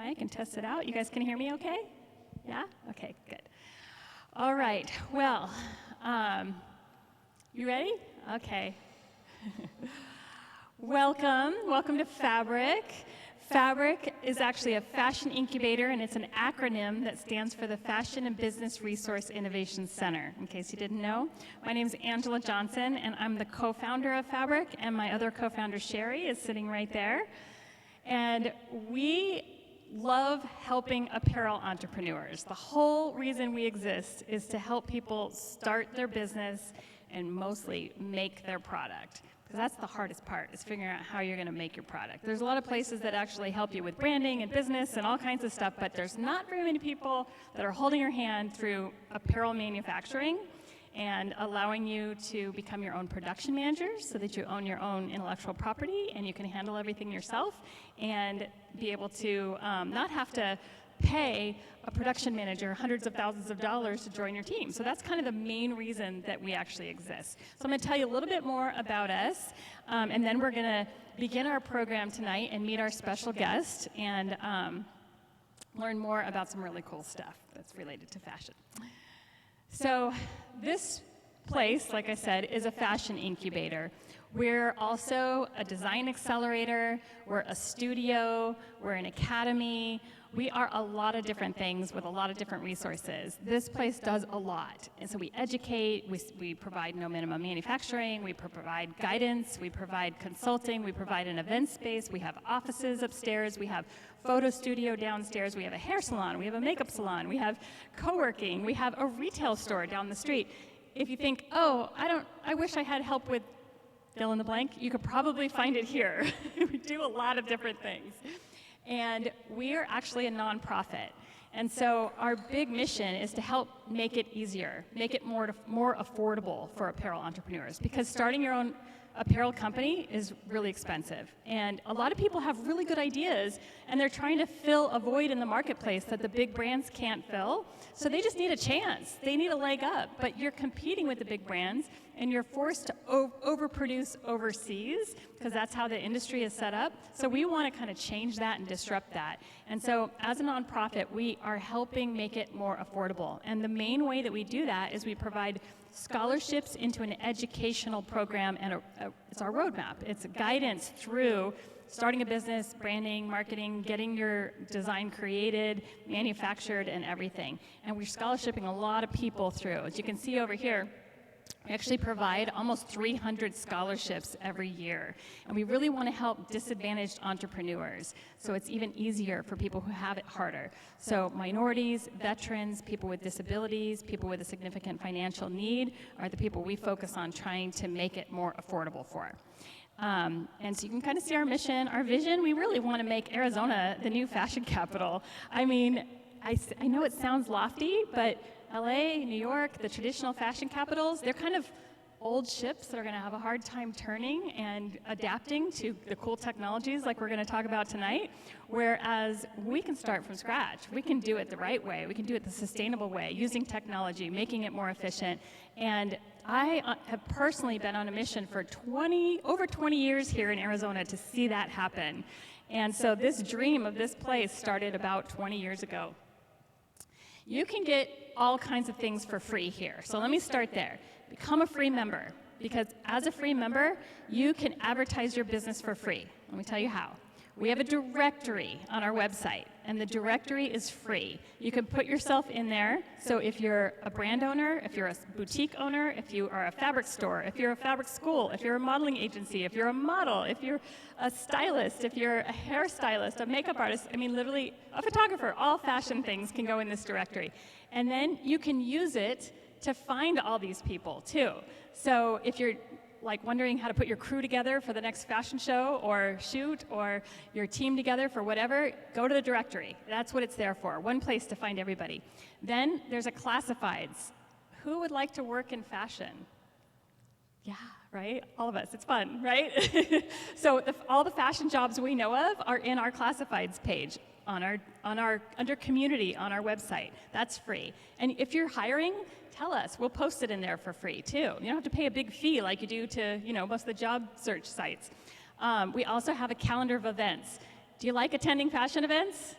mic and test it out. You guys can hear me okay? Yeah? Okay, good. All right, well, you ready? Okay. Welcome to Fabric. Fabric is actually a fashion incubator, and it's an acronym that stands for the Fashion and Business Resource Innovation Center, in case you didn't know. My name is Angela Johnson, and I'm the co-founder of Fabric, and my other co-founder, Sherry, is sitting right there. And we love helping apparel entrepreneurs. The whole reason we exist is to help people start their business and mostly make their product. Because that's the hardest part, is figuring out how you're going to make your product. There's a lot of places that actually help you with branding and business and all kinds of stuff, but there's not very many people that are holding your hand through apparel manufacturing and allowing you to become your own production manager so that you own your own intellectual property and you can handle everything yourself and be able to not have to pay a production manager hundreds of thousands of dollars to join your team. So that's kind of the main reason that we actually exist. So I'm going to tell you a little bit more about us, and then we're going to begin our program tonight and meet our special guest and learn more about some really cool stuff that's related to fashion. So this place, like I said, is a fashion incubator. We're also a design accelerator, we're a studio, we're an academy. We are a lot of different things with a lot of different resources. This place does a lot. And so we educate, we provide no minimum manufacturing, we provide guidance, we provide consulting, we provide an event space, we have offices upstairs, we have photo studio downstairs, we have a hair salon, we have a makeup salon, we have co-working, we have a retail store down the street. If you think, oh, I wish I had help with fill in the blank, you could probably find it here. We do a lot of different things. And we are actually a nonprofit. And so our big mission is to help make it easier, make it more affordable for apparel entrepreneurs. Because starting your own apparel company is really expensive. And a lot of people have really good ideas, and they're trying to fill a void in the marketplace that the big brands can't fill. So they just need a chance. They need a leg up. But you're competing with the big brands, and you're forced to overproduce overseas, because that's how the industry is set up. So we want to kind of change that and disrupt that. And so as a nonprofit, we are helping make it more affordable. And the main way that we do that is we provide scholarships into an educational program, and it's our roadmap. It's guidance through starting a business, branding, marketing, getting your design created, manufactured, and everything. And we're scholarshiping a lot of people through. As you can see over here, we actually provide almost 300 scholarships every year. And we really want to help disadvantaged entrepreneurs, so it's even easier for people who have it harder. So minorities, veterans, people with disabilities, people with a significant financial need are the people we focus on trying to make it more affordable for. And so you can kind of see our mission, our vision. We really want to make Arizona the new fashion capital. I mean, I know it sounds lofty, but LA, New York, the traditional fashion capitals, they're kind of old ships that are going to have a hard time turning and adapting to the cool technologies like we're going to talk about tonight, whereas we can start from scratch. We can do it the right way. We can do it the sustainable way, using technology, making it more efficient. And I have personally been on a mission for over 20 years here in Arizona to see that happen. And so this dream of this place started about 20 years ago. You can get all kinds of things for free here. So let me start there. Become a free member, because as a free member, you can advertise your business for free. Let me tell you how. We have a directory on our website, and the directory is free. You can put yourself in there. So if you're a brand owner, if you're a boutique owner, if you are a fabric store, if you're a fabric school, if you're a modeling agency, if you're a model, if you're a stylist, if you're a hairstylist, a makeup artist, I mean literally a photographer, all fashion things can go in this directory. And then you can use it to find all these people too. So if you're like wondering how to put your crew together for the next fashion show or shoot, or your team together for whatever, go to the directory. That's what it's there for, one place to find everybody. Then there's a classifieds. Who would like to work in fashion? Yeah, right? All of us, it's fun, right? So all the fashion jobs we know of are in our classifieds page under community on our website. That's free. And if you're hiring, tell us. We'll post it in there for free too. You don't have to pay a big fee like you do to, most of the job search sites. We also have a calendar of events. Do you like attending fashion events?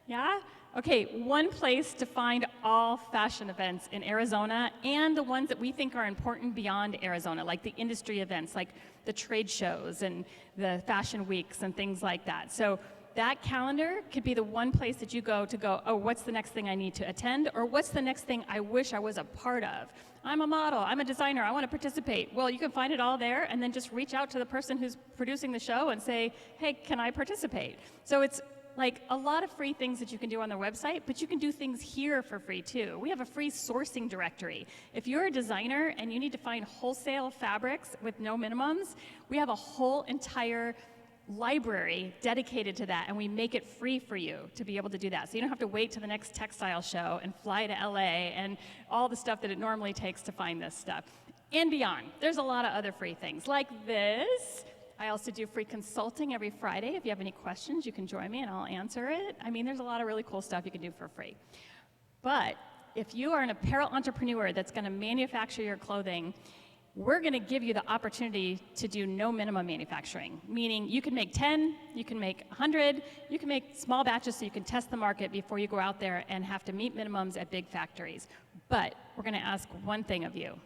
Yeah? Okay, one place to find all fashion events in Arizona and the ones that we think are important beyond Arizona, like the industry events, like the trade shows and the fashion weeks and things like that. So that calendar could be the one place that you go, oh, what's the next thing I need to attend? Or what's the next thing I wish I was a part of? I'm a model, I'm a designer, I want to participate. Well, you can find it all there and then just reach out to the person who's producing the show and say, hey, can I participate? So it's like a lot of free things that you can do on their website, but you can do things here for free too. We have a free sourcing directory. If you're a designer and you need to find wholesale fabrics with no minimums, we have a whole entire library dedicated to that, and we make it free for you to be able to do that. So you don't have to wait to the next textile show and fly to LA and all the stuff that it normally takes to find this stuff. And beyond, there's a lot of other free things like this. I also do free consulting every Friday. If you have any questions, you can join me and I'll answer it. I mean, there's a lot of really cool stuff you can do for free. But if you are an apparel entrepreneur that's going to manufacture your clothing, we're going to give you the opportunity to do no minimum manufacturing, meaning you can make 10, you can make 100, you can make small batches so you can test the market before you go out there and have to meet minimums at big factories. But we're going to ask one thing of you.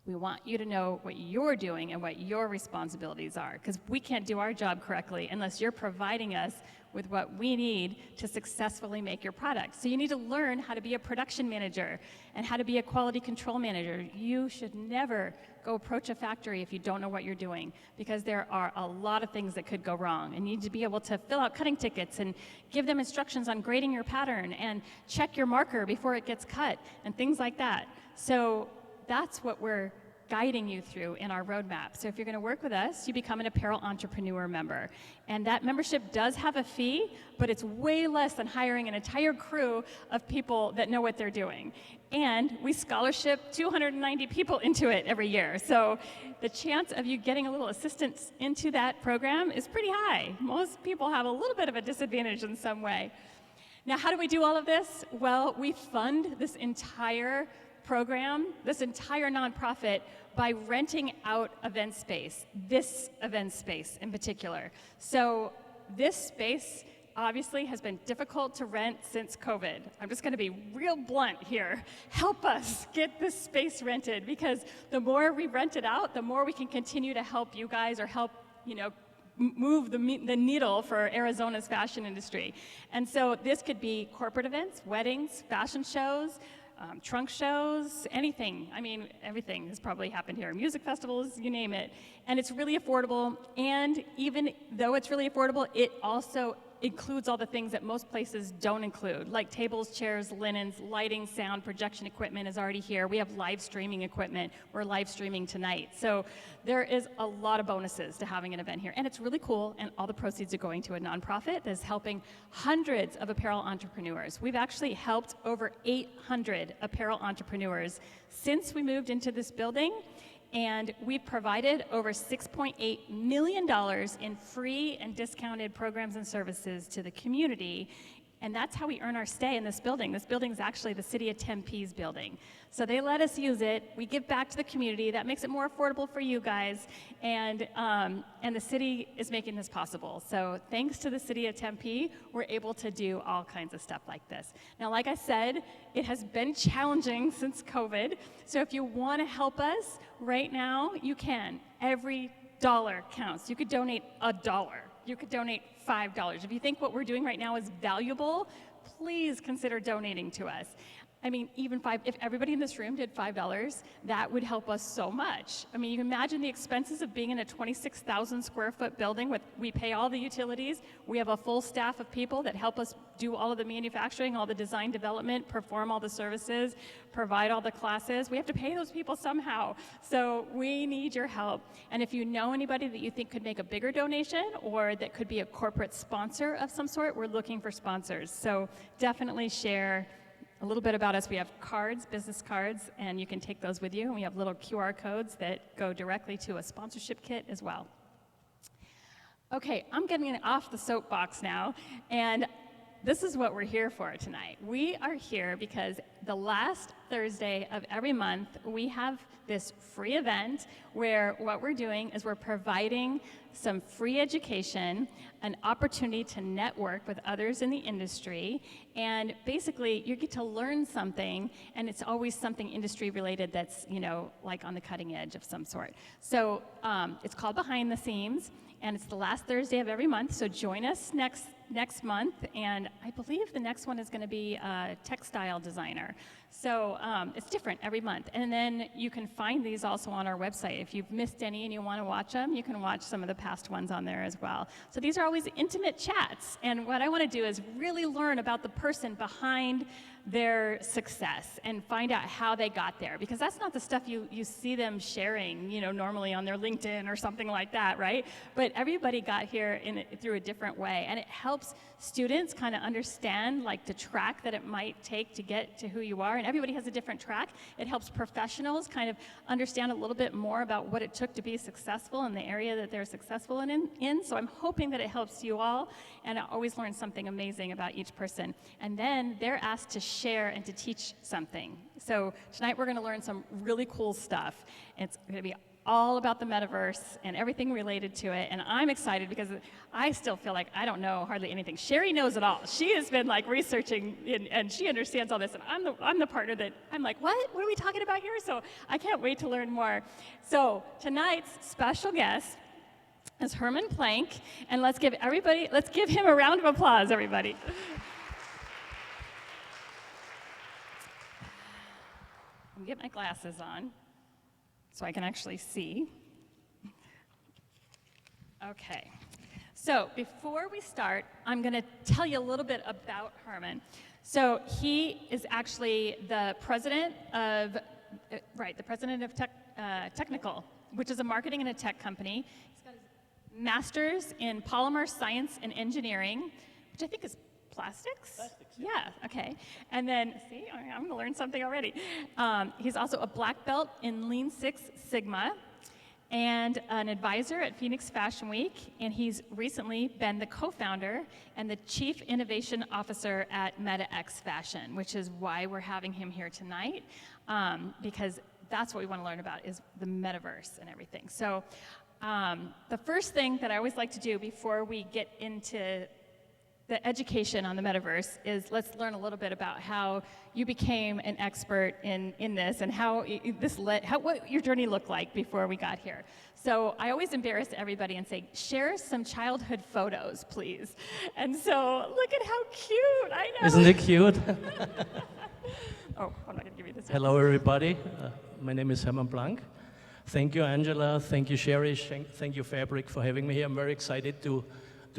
We want you to know what you're doing and what your responsibilities are, because we can't do our job correctly unless you're providing us with what we need to successfully make your product. So you need to learn how to be a production manager and how to be a quality control manager. You should never go approach a factory if you don't know what you're doing, because there are a lot of things that could go wrong. And you need to be able to fill out cutting tickets and give them instructions on grading your pattern and check your marker before it gets cut and things like that. So that's what we're guiding you through in our roadmap. So if you're going to work with us, you become an apparel entrepreneur member. And that membership does have a fee, but it's way less than hiring an entire crew of people that know what they're doing. And we scholarship 290 people into it every year. So the chance of you getting a little assistance into that program is pretty high. Most people have a little bit of a disadvantage in some way. Now, how do we do all of this? Well, we fund this entire program, this entire nonprofit, by renting out event space, this event space in particular. So this space obviously has been difficult to rent since COVID. I'm just going to be real blunt here. Help us get this space rented, because the more we rent it out, the more we can continue to help you guys or help, move the needle for Arizona's fashion industry. And so this could be corporate events, weddings, fashion shows, trunk shows, anything. I mean, everything has probably happened here. Music festivals, you name it. And it's really affordable. And even though it's really affordable, it also includes all the things that most places don't include, like tables, chairs, linens, lighting, sound, projection equipment is already here. We have live streaming equipment. We're live streaming tonight. So there is a lot of bonuses to having an event here. And it's really cool, and all the proceeds are going to a nonprofit that is helping hundreds of apparel entrepreneurs. We've actually helped over 800 apparel entrepreneurs since we moved into this building. And we've provided over $6.8 million in free and discounted programs and services to the community. And that's how we earn our stay in this building. This building is actually the city of Tempe's building. So they let us use it. We give back to the community. That makes it more affordable for you guys. And the city is making this possible. So thanks to the city of Tempe, we're able to do all kinds of stuff like this. Now, like I said, it has been challenging since COVID. So if you want to help us right now, you can. Every dollar counts. You could donate $1. You could donate $5. If you think what we're doing right now is valuable, please consider donating to us. I mean, even if everybody in this room did $5, that would help us so much. I mean, you can imagine the expenses of being in a 26,000 square foot building we pay all the utilities. We have a full staff of people that help us do all of the manufacturing, all the design development, perform all the services, provide all the classes. We have to pay those people somehow. So we need your help. And if you know anybody that you think could make a bigger donation or that could be a corporate sponsor of some sort, we're looking for sponsors. So definitely share a little bit about us. We have cards, business cards, and you can take those with you. And we have little QR codes that go directly to a sponsorship kit as well. Okay, I'm getting off the soapbox now, and this is what we're here for tonight. We are here because the last Thursday of every month, we have this free event where what we're doing is we're providing some free education, an opportunity to network with others in the industry, and basically you get to learn something, and it's always something industry related that's, you know, like on the cutting edge of some sort. So it's called Behind the Seams, and it's the last Thursday of every month, so join us next month, and I believe the next one is going to be a textile designer. So it's different every month. And then you can find these also on our website. If you've missed any and you want to watch them, you can watch some of the past ones on there as well. So these are always intimate chats, and what I want to do is really learn about the person behind their success and find out how they got there, because that's not the stuff you see them sharing, you know, normally on their LinkedIn or something like that, right? But everybody got here through a different way, and it helps students kind of understand like the track that it might take to get to who you are, and everybody has a different track. It helps professionals kind of understand a little bit more about what it took to be successful in the area that they're successful in. So I'm hoping that it helps you all, and I always learn something amazing about each person. And then they're asked to share and to teach something. So tonight we're going to learn some really cool stuff. It's going to be all about the metaverse and everything related to it, and I'm excited because I still feel like I don't know hardly anything. Sherry knows it all. She has been like researching, and she understands all this, and I'm the partner that I'm like, what are we talking about here? So I can't wait to learn more. So tonight's special guest is Hermann Plank, and let's give him a round of applause, everybody. I'll get my glasses on so I can actually see. Okay, so before we start, I'm going to tell you a little bit about Hermann. So he is actually the president of, Technical, which is a marketing and a tech company. He's got his master's in polymer science and engineering, which I think is plastics? Plastics, yeah. Okay. And then, see, I'm going to learn something already. He's also a black belt in Lean Six Sigma and an advisor at Phoenix Fashion Week, and he's recently been the co-founder and the chief innovation officer at MetaXFashion, which is why we're having him here tonight, because that's what we want to learn about is the metaverse and everything. So the first thing that I always like to do before we get into the education on the metaverse is let's learn a little bit about how you became an expert in this and how what your journey looked like before we got here. So I always embarrass everybody and say, share some childhood photos, please. And so look at how cute, I know. Isn't it cute? Oh, I'm not gonna give you this. Hello, everybody. My name is Hermann Plank. Thank you, Angela. Thank you, Sherry. Thank you, Fabric, for having me here. I'm very excited to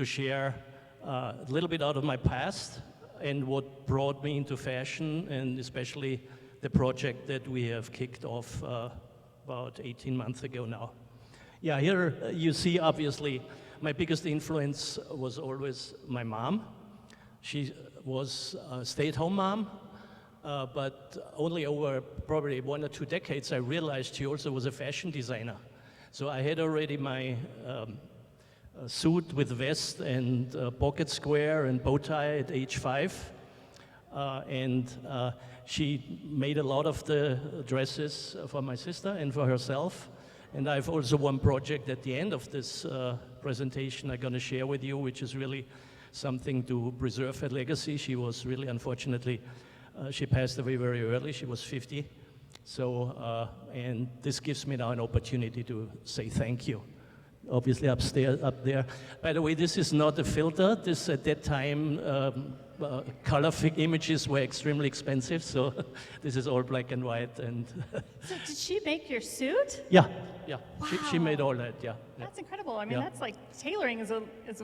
share a little bit out of my past and what brought me into fashion, and especially the project that we have kicked off about 18 months ago now. Yeah, here you see, obviously, my biggest influence was always my mom. She was a stay-at-home mom, but only over probably 1 or 2 decades I realized she also was a fashion designer. So I had already my suit with vest and pocket square and bow tie at age 5. And she made a lot of the dresses for my sister and for herself. And I have also one project at the end of this presentation I'm going to share with you, which is really something to preserve her legacy. She was really, unfortunately, she passed away very early. She was 50. So, and this gives me now an opportunity to say thank you. Obviously up there. By the way, this is not a filter. This, at that time, color images were extremely expensive, so this is all black and white. And so did she make your suit? Yeah. Wow. She made all that, yeah. That's incredible. I mean, that's like tailoring is a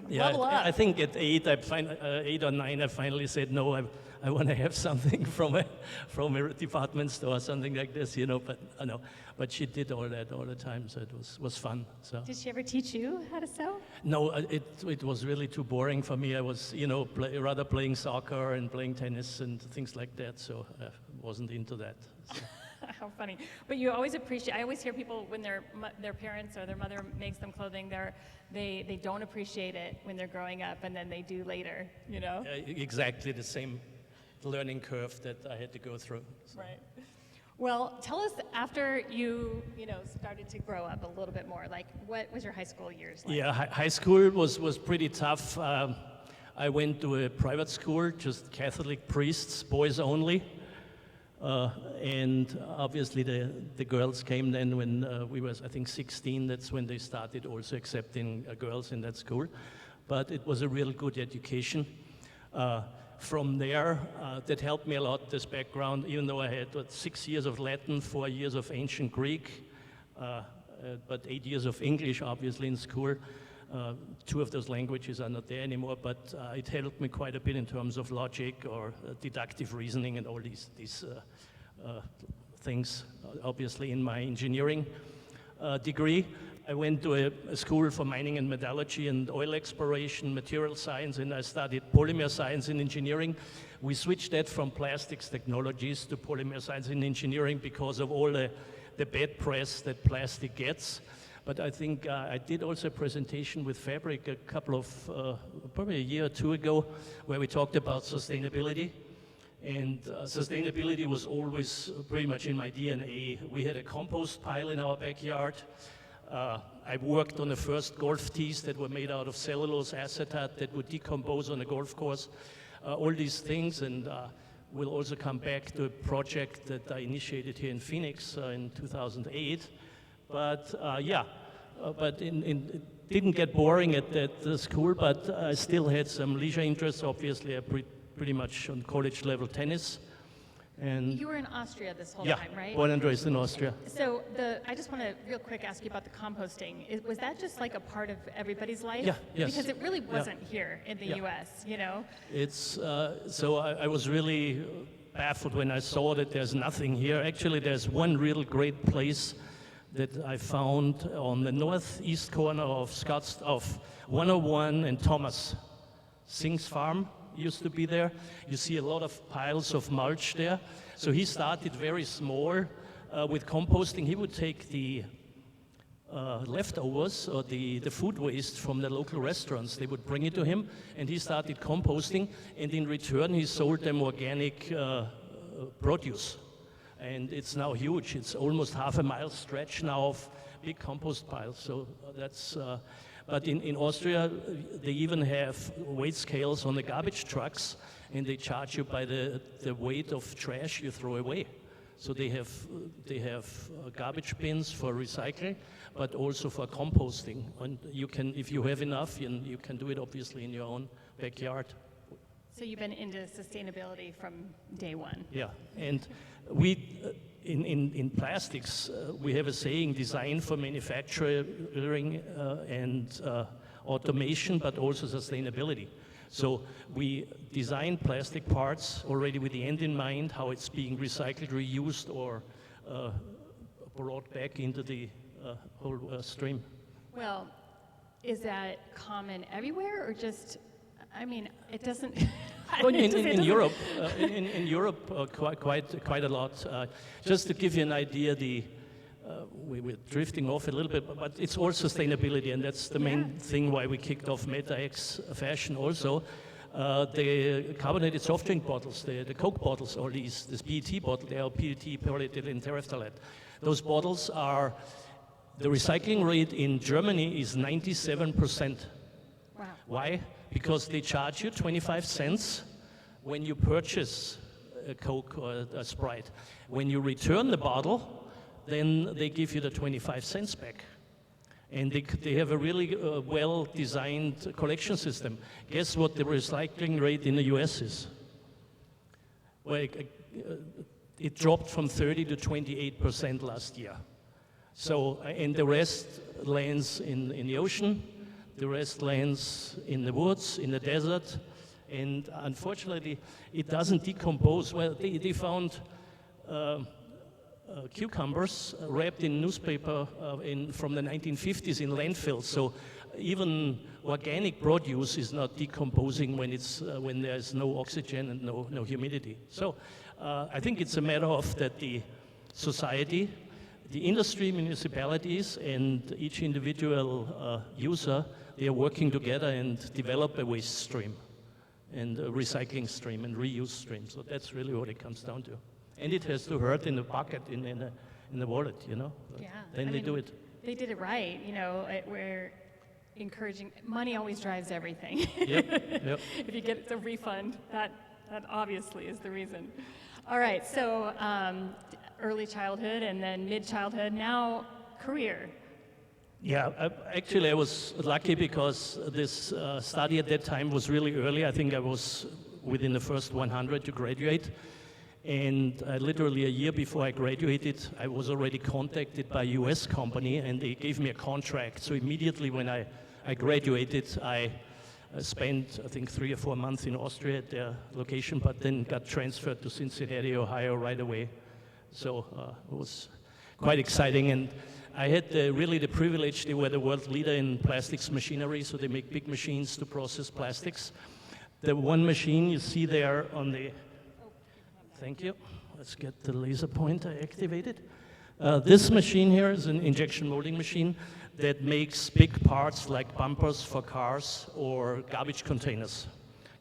yeah, level up. I think at 8 or 9, I finally said, no, I want to have something from a department store, something like this, you know, but no. But she did all that all the time, so it was fun. So. Did she ever teach you how to sew? No, it was really too boring for me. I was, you know, rather playing soccer and playing tennis and things like that, so I wasn't into that. So. How funny. But you always appreciate, I always hear people when their parents or their mother makes them clothing, they don't appreciate it when they're growing up, and then they do later, you know? Exactly the same learning curve that I had to go through. So. Right. Well, tell us after you started to grow up a little bit more, like what was your high school years like? Yeah, high school was pretty tough. I went to a private school, just Catholic priests, boys only. And obviously the girls came then when we was, I think, 16. That's when they started also accepting girls in that school. But it was a real good education. From there, that helped me a lot, this background, even though I had 6 years of Latin, 4 years of ancient Greek, but 8 years of English, obviously, in school. 2 of those languages are not there anymore, but it helped me quite a bit in terms of logic or deductive reasoning and all these things. Obviously, in my engineering degree, I went to a school for mining and metallurgy and oil exploration, material science, and I studied polymer science in engineering. We switched that from plastics technologies to polymer science in engineering because of all the bad press that plastic gets. But I think I did also a presentation with Fabric a couple of, probably a year or 2 ago, where we talked about sustainability. And sustainability was always pretty much in my DNA. We had a compost pile in our backyard. I worked on the first golf tees that were made out of cellulose acetate that would decompose on a golf course. All these things, and we'll also come back to a project that I initiated here in Phoenix in 2008. But but it didn't get boring at that school, but I still had some leisure interests. Obviously, I pretty much on college level tennis. And You were in Austria this whole yeah, time, right? born and raised in Austria. So I just want to real quick ask you about the composting. Was that just like a part of everybody's life? Yeah, yes. Because it really wasn't here in the Yeah. U.S., you know? It's so I was really baffled when I saw that there's nothing here. Actually, there's one real great place that I found on the northeast corner of of 101 and Thomas. Sing's Farm used to be there. You see a lot of piles of mulch there. So he started very small with composting. He would take the leftovers or the food waste from the local restaurants. They would bring it to him, and he started composting. And in return, he sold them organic produce. And it's now huge. It's almost half a mile stretch now of big compost piles. So that's. But in Austria, they even have weight scales on the garbage trucks, and they charge you by the weight of trash you throw away. So they have garbage bins for recycling, but also for composting. And you can, if you have enough, you can do it obviously in your own backyard. So you've been into sustainability from day one. Yeah, and we in plastics we have a saying: design for manufacturing and automation, but also sustainability. So we design plastic parts already with the end in mind, how it's being recycled, reused, or brought back into the whole stream. Well, is that common everywhere, or just? I mean, it doesn't. Well, in Europe, in Europe, quite a lot. Just to give you an idea, we're drifting off a little bit, but it's all sustainability, and that's the main thing why we kicked off MetaXFashion also. The carbonated soft drink bottles, the Coke bottles, or this PET bottle, they are PET, polyethylene terephthalate. Those bottles are, the recycling rate in Germany is 97%. Wow. Why? Because they charge you 25 cents when you purchase a Coke or a Sprite. When you return the bottle, then they give you the 25 cents back. And they have a really well-designed collection system. Guess what the recycling rate in the US is? Well, it dropped from 30 to 28% last year. So, and the rest lands in the ocean. The rest lands in the woods, in the desert, and unfortunately, it doesn't decompose. Well, they found cucumbers wrapped in newspaper from the 1950s in landfills. So even organic produce is not decomposing when there's no oxygen and no humidity. So I think it's a matter of that the society, the industry, municipalities, and each individual user, they are working together and develop a waste stream and a recycling stream and reuse stream. So that's really what it comes down to. And it has to hurt in the pocket, in the wallet, you know? Yeah. Then they do it. They did it right, you know, we're encouraging, money always drives everything. Yep. If you get the refund, that obviously is the reason. All right, so early childhood and then mid-childhood, now career. Yeah, actually I was lucky because this study at that time was really early. I think I was within the first 100 to graduate. And literally a year before I graduated, I was already contacted by a US company and they gave me a contract. So immediately when I graduated, I spent, I think, 3 or 4 months in Austria at their location, but then got transferred to Cincinnati, Ohio right away. So it was quite exciting. And I had really the privilege, they were the world leader in plastics machinery, so they make big machines to process plastics. The one machine you see there on the, thank you, let's get the laser pointer activated. This machine here is an injection molding machine that makes big parts like bumpers for cars or garbage containers.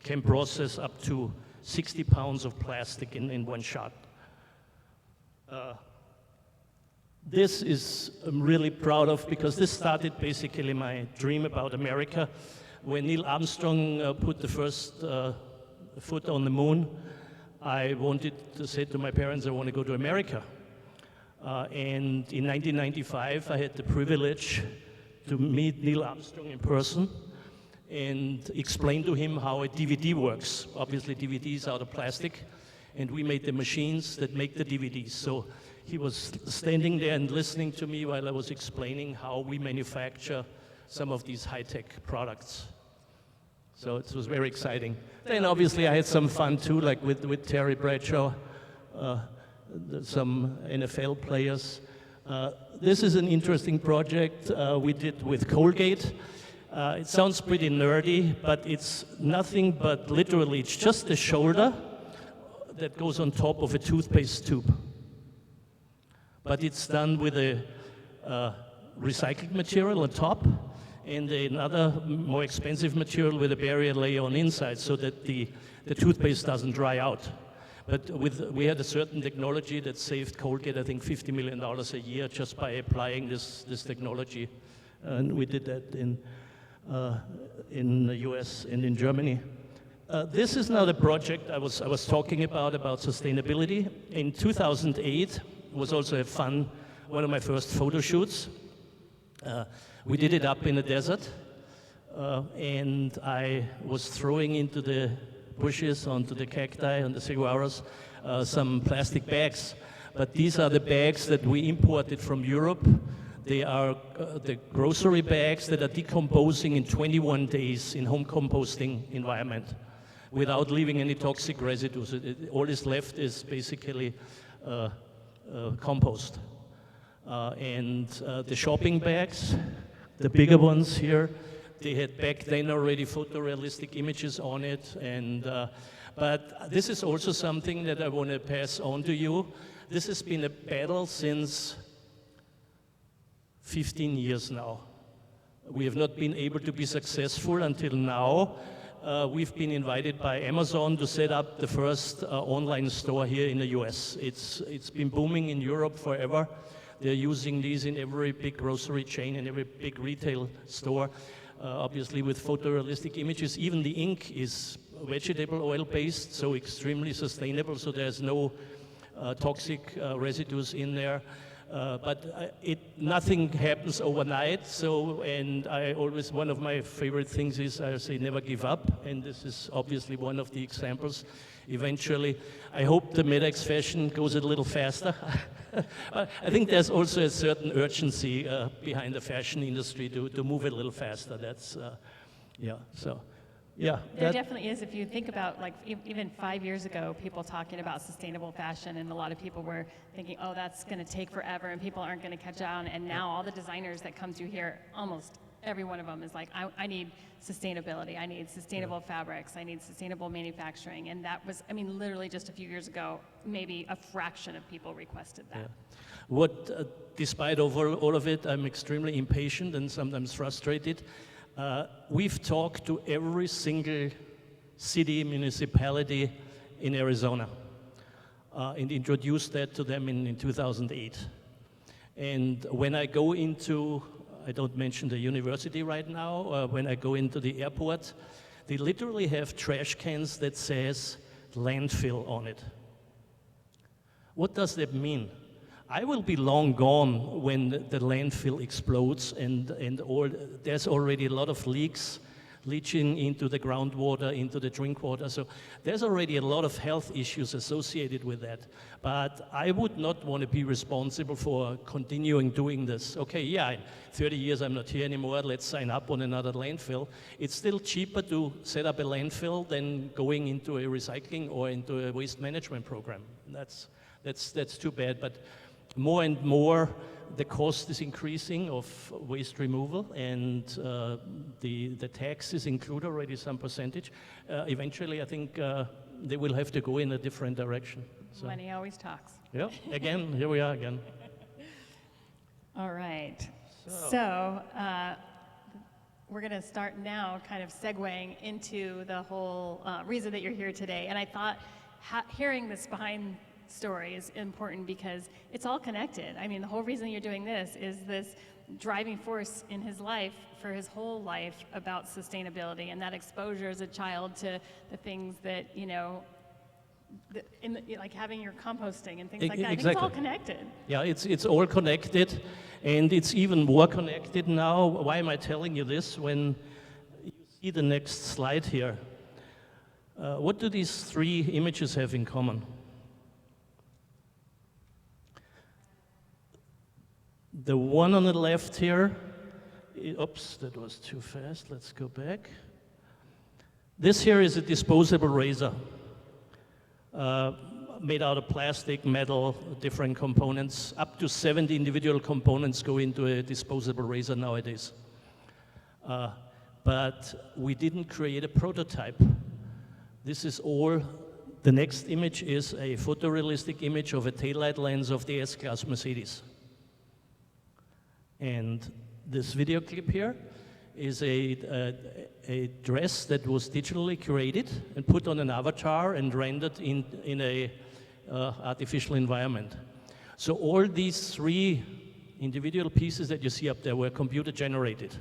Can process up to 60 pounds of plastic in one shot. This is I'm really proud of because this started basically my dream about America. When Neil Armstrong put the first foot on the moon, I wanted to say to my parents, I want to go to America. And in 1995, I had the privilege to meet Neil Armstrong in person and explain to him how a DVD works. Obviously, DVDs are out of plastic, and we made the machines that make the DVDs. So he was standing there and listening to me while I was explaining how we manufacture some of these high-tech products. So it was very exciting. Then obviously I had some fun too, like with Terry Bradshaw, some NFL players. This is an interesting project we did with Colgate. It sounds pretty nerdy, but it's nothing but literally, it's just a shoulder that goes on top of a toothpaste tube. But it's done with a recycled material on top and another more expensive material with a barrier layer on inside so that the toothpaste doesn't dry out. But we had a certain technology that saved Colgate, I think, $50 million a year just by applying this technology. And we did that in the US and in Germany. This is now the project I was talking about sustainability. In 2008, was also one of my first photo shoots. We did it up in the desert, and I was throwing into the bushes, onto the cacti, on the saguaros, some plastic bags. But these are the bags that we imported from Europe. They are the grocery bags that are decomposing in 21 days in home composting environment without leaving any toxic residues. All is left is basically compost. And the shopping bags, the bigger ones here, they had back then already photorealistic images on it. But this is also something that I want to pass on to you. This has been a battle since 15 years now. We have not been able to be successful until now. We've been invited by Amazon to set up the first online store here in the US. It's been booming in Europe forever. They're using these in every big grocery chain and every big retail store, obviously with photorealistic images. Even the ink is vegetable oil based, so extremely sustainable, so there's no toxic residues in there. But nothing happens overnight, and one of my favorite things is I say never give up, and this is obviously one of the examples. Eventually, I hope the MetaXFashion goes a little faster. I think there's also a certain urgency behind the fashion industry to move a little faster. That's, yeah, so. Yeah, there definitely is. If you think about, like, even 5 years ago, people talking about sustainable fashion, and a lot of people were thinking, oh, that's going to take forever, and people aren't going to catch on. And now all the designers that come through here, almost every one of them is like, I need sustainability. I need sustainable fabrics. I need sustainable manufacturing. And that was, I mean, literally just a few years ago, maybe a fraction of people requested that. Yeah. Despite all of it, I'm extremely impatient and sometimes frustrated. We've talked to every single city, municipality in Arizona. and introduced that to them in 2008. And when I go into, I don't mention the university right now, when I go into the airport, they literally have trash cans that says landfill on it. What does that mean? I will be long gone when the landfill explodes and there's already a lot of leaks leaching into the groundwater, into the drink water. So there's already a lot of health issues associated with that. But I would not want to be responsible for continuing doing this. Okay, yeah, in 30 years I'm not here anymore, let's sign up on another landfill. It's still cheaper to set up a landfill than going into a recycling or into a waste management program. That's too bad, but more and more the cost is increasing of waste removal, and the taxes include already some percentage. Eventually, I think they will have to go in a different direction. So, money always talks. yeah, again, here we are again. All right. So we're going to start now kind of segueing into the whole reason that you're here today. And I thought hearing this behind story is important because it's all connected. I mean, the whole reason you're doing this is this driving force in his life for his whole life about sustainability and that exposure as a child to the things that, you know, like having your composting and things like that. I think it's all connected. Yeah, it's all connected, and it's even more connected now. Why am I telling you this? When you see the next slide here, what do these three images have in common? The one on the left here, oops, that was too fast, let's go back. This here is a disposable razor, made out of plastic, metal, different components. Up to 70 individual components go into a disposable razor nowadays. But we didn't create a prototype. This is all, the next image is a photorealistic image of a taillight lens of the S-Class Mercedes. And this video clip here is a dress that was digitally created and put on an avatar and rendered in a artificial environment. So all these three individual pieces that you see up there were computer generated.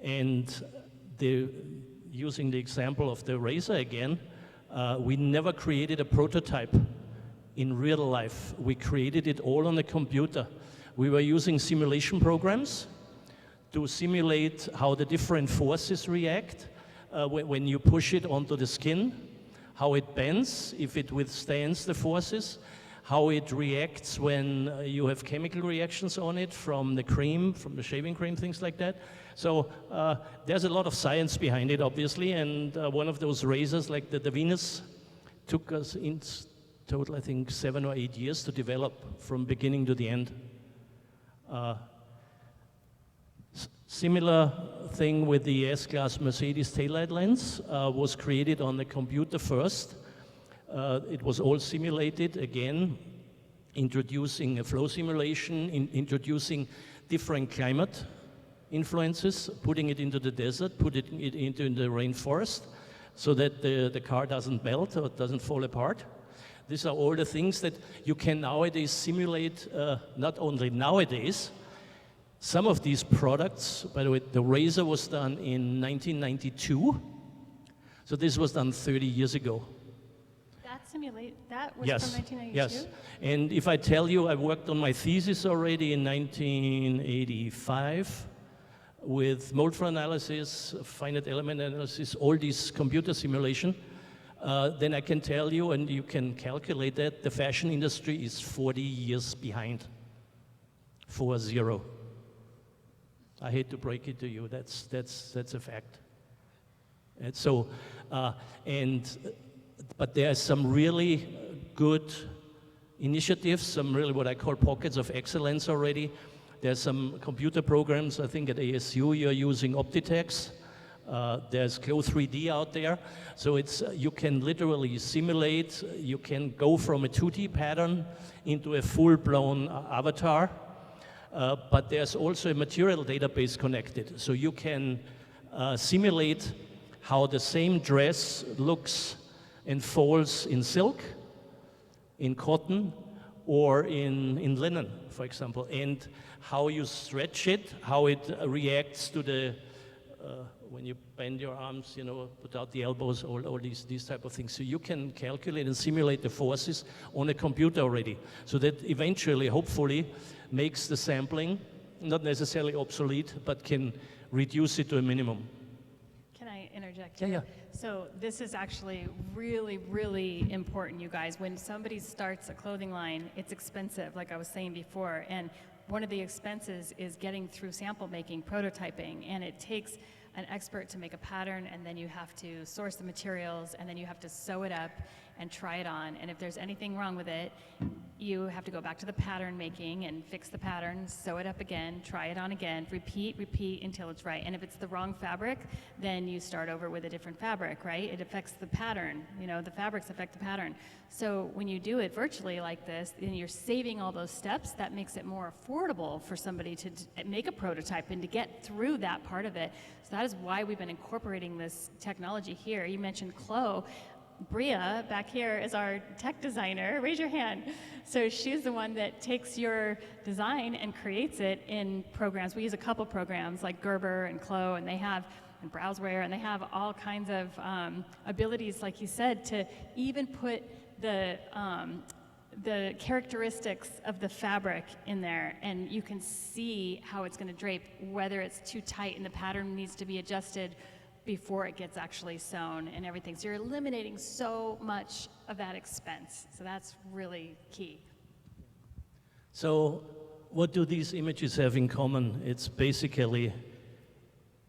And using the example of the razor again, we never created a prototype in real life. We created it all on the computer. We were using simulation programs to simulate how the different forces react when you push it onto the skin, how it bends, if it withstands the forces, how it reacts when you have chemical reactions on it from the cream, from the shaving cream, things like that. So there's a lot of science behind it, obviously, and one of those razors, like the Venus, took us in total, I think, 7 or 8 years to develop from beginning to the end. Similar thing with the S-Class Mercedes taillight lens, was created on the computer first. It was all simulated, again, introducing a flow simulation, introducing different climate influences, putting it into the desert, putting it into the rainforest, so that the car doesn't melt or doesn't fall apart. These are all the things that you can nowadays simulate, not only nowadays. Some of these products, by the way, the razor was done in 1992, so this was done 30 years ago. That was Yes, from 1992? yes. And if I tell you, I worked on my thesis already in 1985 with mold flow analysis, finite element analysis, all these computer simulation, then I can tell you, and you can calculate that, the fashion industry is 40 years behind. 40. I hate to break it to you, that's a fact. And so, but there are some really good initiatives, some really what I call pockets of excellence already. There's some computer programs, I think at ASU you're using Optitex. There's Clo3D out there. So you can literally simulate, you can go from a 2D pattern into a full-blown avatar. But there's also a material database connected. So you can simulate how the same dress looks and falls in silk, in cotton or in linen, for example, and how you stretch it, how it reacts to the, when you bend your arms, you know, put out the elbows, all these type of things. So you can calculate and simulate the forces on a computer already. So that eventually, hopefully, makes the sampling not necessarily obsolete, but can reduce it to a minimum. Can I interject Yeah, here? yeah. So this is actually really, really important, you guys. When somebody starts a clothing line, it's expensive, like I was saying before. And one of the expenses is getting through sample making, prototyping. And it takes an expert to make a pattern, and then you have to source the materials, and then you have to sew it up and try it on. And if there's anything wrong with it, you have to go back to the pattern making and fix the pattern, sew it up again, try it on again, repeat until it's right. And if it's the wrong fabric, then you start over with a different fabric, right? It affects the pattern. You know, the fabrics affect the pattern. So when you do it virtually like this, and you're saving all those steps, that makes it more affordable for somebody to make a prototype and to get through that part of it. So that is why we've been incorporating this technology here. You mentioned Chloe. Bria back here is our tech designer. Raise your hand. So she's the one that takes your design and creates it in programs. We use a couple programs like Gerber and Chloe, and they have and Browseware, and they have all kinds of abilities, like you said, to even put the characteristics of the fabric in there, and you can see how it's going to drape, whether it's too tight and the pattern needs to be adjusted before it gets actually sewn and everything. So you're eliminating so much of that expense. So that's really key. So what do these images have in common? It's basically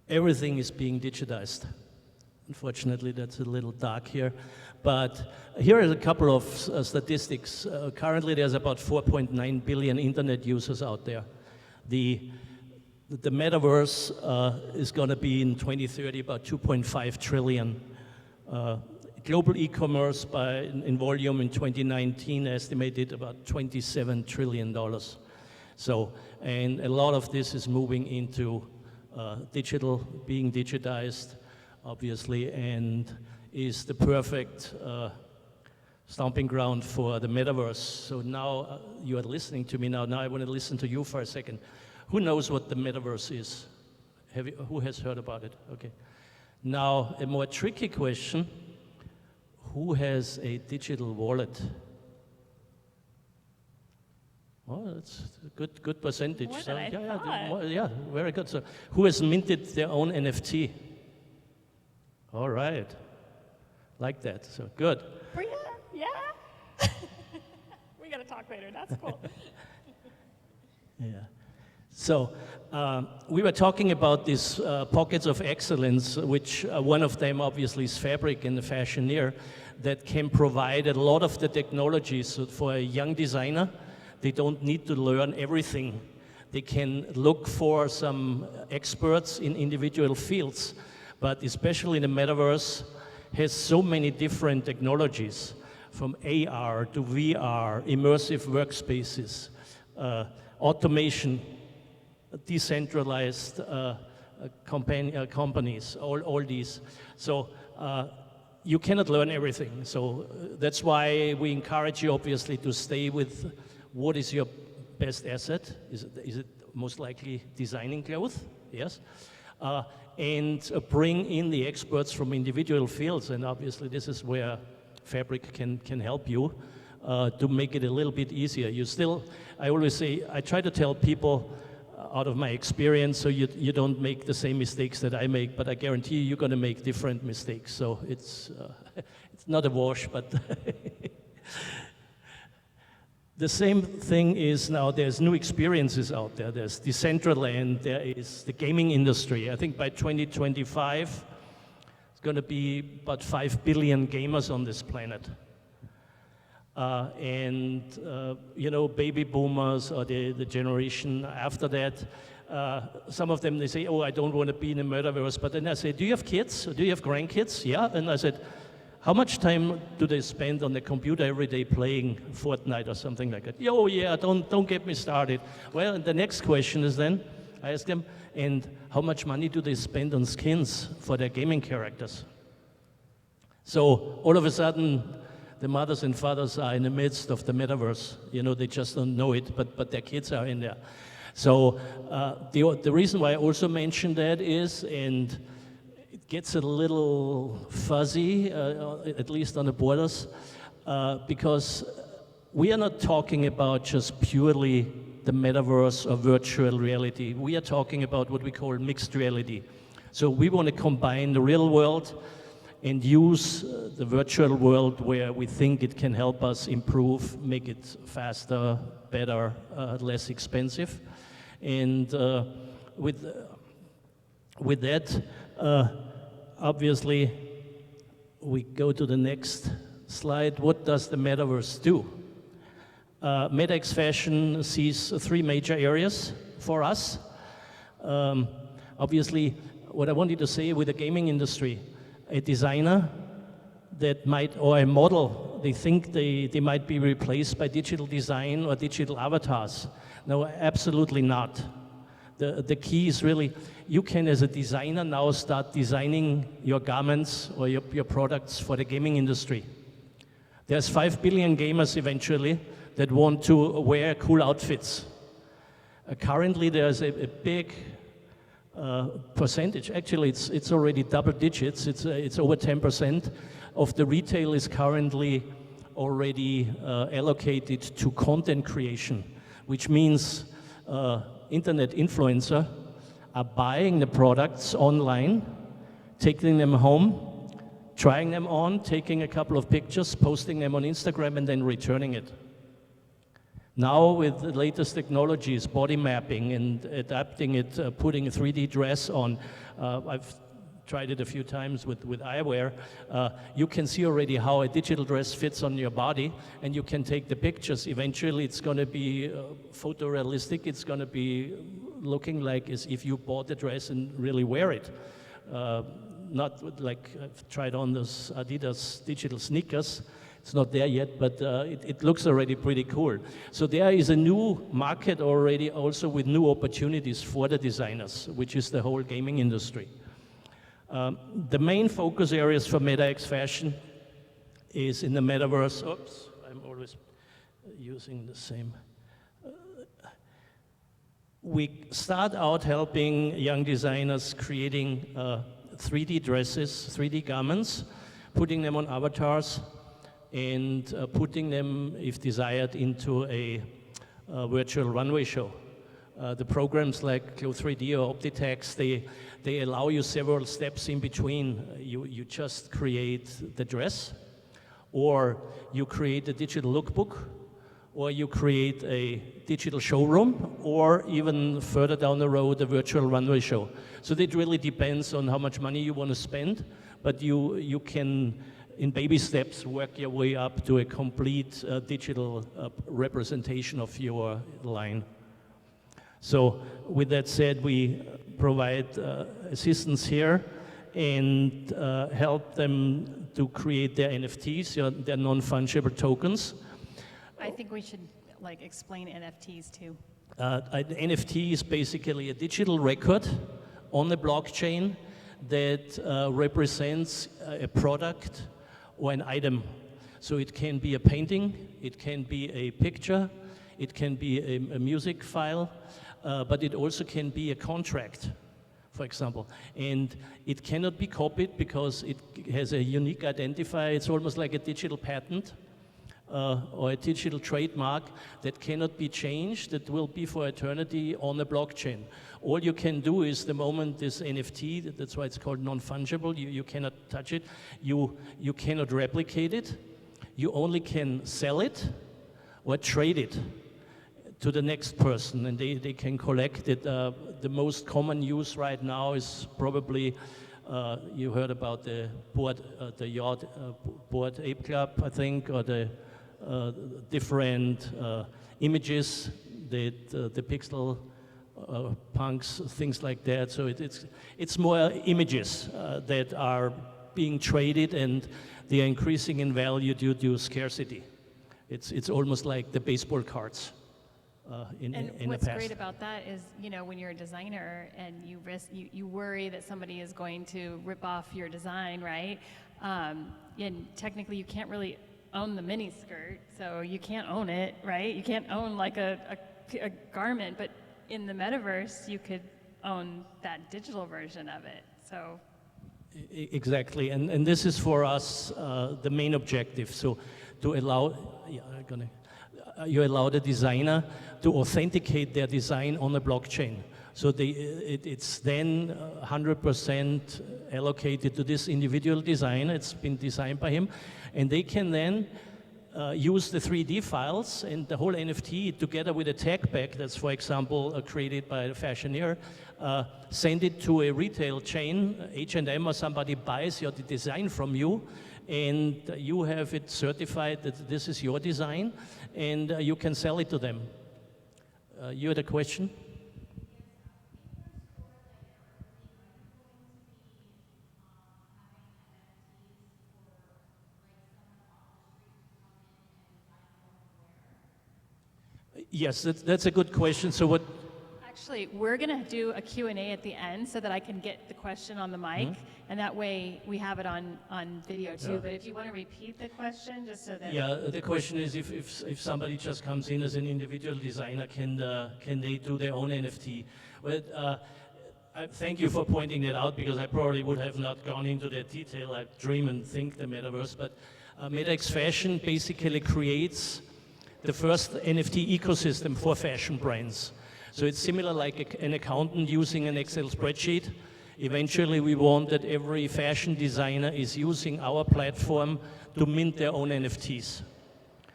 everything is being digitized. Unfortunately, that's a little dark here. But here are a couple of statistics. Currently, there's about 4.9 billion internet users out there. The metaverse is going to be in 2030 about 2.5 trillion. Global e-commerce in volume in 2019 estimated about $27 trillion. So, and a lot of this is moving into digital, being digitized, obviously, and is the perfect stomping ground for the metaverse. So now you are listening to me now. Now I want to listen to you for a second. Who knows what the metaverse is? Who has heard about it? Okay. Now, a more tricky question. Who has a digital wallet? Oh, that's a good percentage. More So, than I yeah, thought. yeah, very good. So, who has minted their own NFT? All right. Like that. So, good. Bria, yeah? We got to talk later. That's cool. Yeah. So we were talking about these pockets of excellence, which one of them obviously is fabric and the fashioneer that can provide a lot of the technologies. So for a young designer, they don't need to learn everything. They can look for some experts in individual fields, but especially in the metaverse has so many different technologies, from AR to VR, immersive workspaces, automation, decentralized companies, all these. So you cannot learn everything. So that's why we encourage you, obviously, to stay with what is your best asset. Is it most likely designing clothes? Yes. And bring in the experts from individual fields. And obviously, this is where fabric can help you to make it a little bit easier. I always say, I try to tell people out of my experience, so you don't make the same mistakes that I make, but I guarantee you're going to make different mistakes. So it's not a wash, but the same thing is now there's new experiences out there. There's Decentraland, there is the gaming industry. I think by 2025, it's going to be about 5 billion gamers on this planet. You know, baby boomers or the generation after that, some of them, they say, oh, I don't want to be in a metaverse. But then I say, do you have kids? Or do you have grandkids? Yeah. And I said, how much time do they spend on the computer every day playing Fortnite or something like that? Oh, yeah, don't get me started. Well, and the next question is then, I ask them, and how much money do they spend on skins for their gaming characters? So all of a sudden, the mothers and fathers are in the midst of the metaverse. You know, they just don't know it, but their kids are in there. So the reason why I also mentioned that is, and it gets a little fuzzy, at least on the borders, because we are not talking about just purely the metaverse or virtual reality. We are talking about what we call mixed reality. So we want to combine the real world and use the virtual world where we think it can help us improve, make it faster, better, less expensive. And with that, obviously, we go to the next slide. What does the metaverse do? MetaXFashion sees three major areas for us. Obviously, what I wanted to say with the gaming industry, a designer that might, or a model, they think they might be replaced by digital design or digital avatars. No, absolutely not. The key is really, you can as a designer now start designing your garments or your products for the gaming industry. There's 5 billion gamers eventually that want to wear cool outfits. Currently there's a big percentage, actually it's already double digits, it's over 10% of the retail is currently already allocated to content creation, which means internet influencer are buying the products online, taking them home, trying them on, taking a couple of pictures, posting them on Instagram, and then returning it. Now with the latest technologies, body mapping and adapting it, putting a 3D dress on, I've tried it a few times with eyewear, you can see already how a digital dress fits on your body, and you can take the pictures. Eventually it's going to be photorealistic, it's going to be looking like as if you bought the dress and really wear it. Not like I've tried on those Adidas digital sneakers. It's not there yet, but it looks already pretty cool. So there is a new market already also with new opportunities for the designers, which is the whole gaming industry. The main focus areas for MetaXFashion is in the metaverse. Oops, I'm always using the same. We start out helping young designers creating 3D dresses, 3D garments, putting them on avatars, and putting them, if desired, into a virtual runway show. The programs like Clo3D or Optitex, they allow you several steps in between. You just create the dress, or you create a digital lookbook, or you create a digital showroom, or even further down the road, a virtual runway show. So it really depends on how much money you want to spend, but you can, in baby steps, work your way up to a complete digital representation of your line. So with that said, we provide assistance here and help them to create their NFTs, their non-fungible tokens. I think we should explain NFTs too. An NFT is basically a digital record on the blockchain that represents a product or an item. So it can be a painting, it can be a picture, it can be a music file, but it also can be a contract, for example. And it cannot be copied because it has a unique identifier. It's almost like a digital patent or a digital trademark that cannot be changed, that will be for eternity on the blockchain. All you can do is the moment this NFT, that's why it's called non-fungible, you cannot touch it, you cannot replicate it, you only can sell it or trade it to the next person, and they can collect it. The most common use right now is probably, you heard about the Bored Ape Club, I think, or the different images, the pixel punks, things like that. So it's more images that are being traded, and they are increasing in value due to scarcity. It's almost like the baseball cards. In the past. What's great about that is, when you're a designer and you worry that somebody is going to rip off your design, right? And technically you can't really own the mini skirt, so you can't own it, right? You can't own like a garment, but in the metaverse, you could own that digital version of it. So Exactly, and this is for us the main objective. So to allow, you allow the designer to authenticate their design on a blockchain. So it's then 100% allocated to this individual designer. It's been designed by him, and they can then use the 3D files and the whole NFT together with a tag pack that's, for example, created by a fashioneer, send it to a retail chain, H&M or somebody buys your design from you, and you have it certified that this is your design, and you can sell it to them. You had a question? Yes, that's a good question. So what? actually, we're going to do a Q&A at the end so that I can get the question on the mic, and that way we have it on video too. But if you want to repeat the question, just so that... Yeah, the question is if somebody just comes in as an individual designer, can they do their own NFT? Well, thank you for pointing that out, because I probably would have not gone into that detail. I dream and think the metaverse, but MetaXFashion basically creates the first NFT ecosystem for fashion brands. So it's similar like an accountant using an Excel spreadsheet. Eventually we want that every fashion designer is using our platform to mint their own NFTs.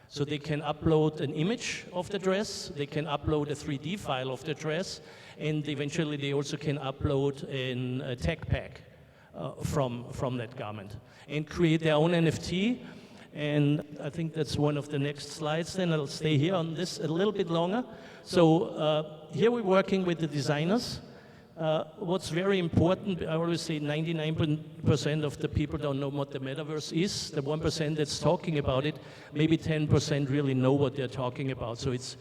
So they can upload an image of the dress, they can upload a 3D file of the dress, and eventually they also can upload a tag pack from that garment and create their own NFT. And I think that's one of the next slides, then I'll stay here on this a little bit longer. So here we're working with the designers. What's very important, I always say 99% of the people don't know what the metaverse is. The 1% that's talking about it, maybe 10% really know what they're talking about. So it's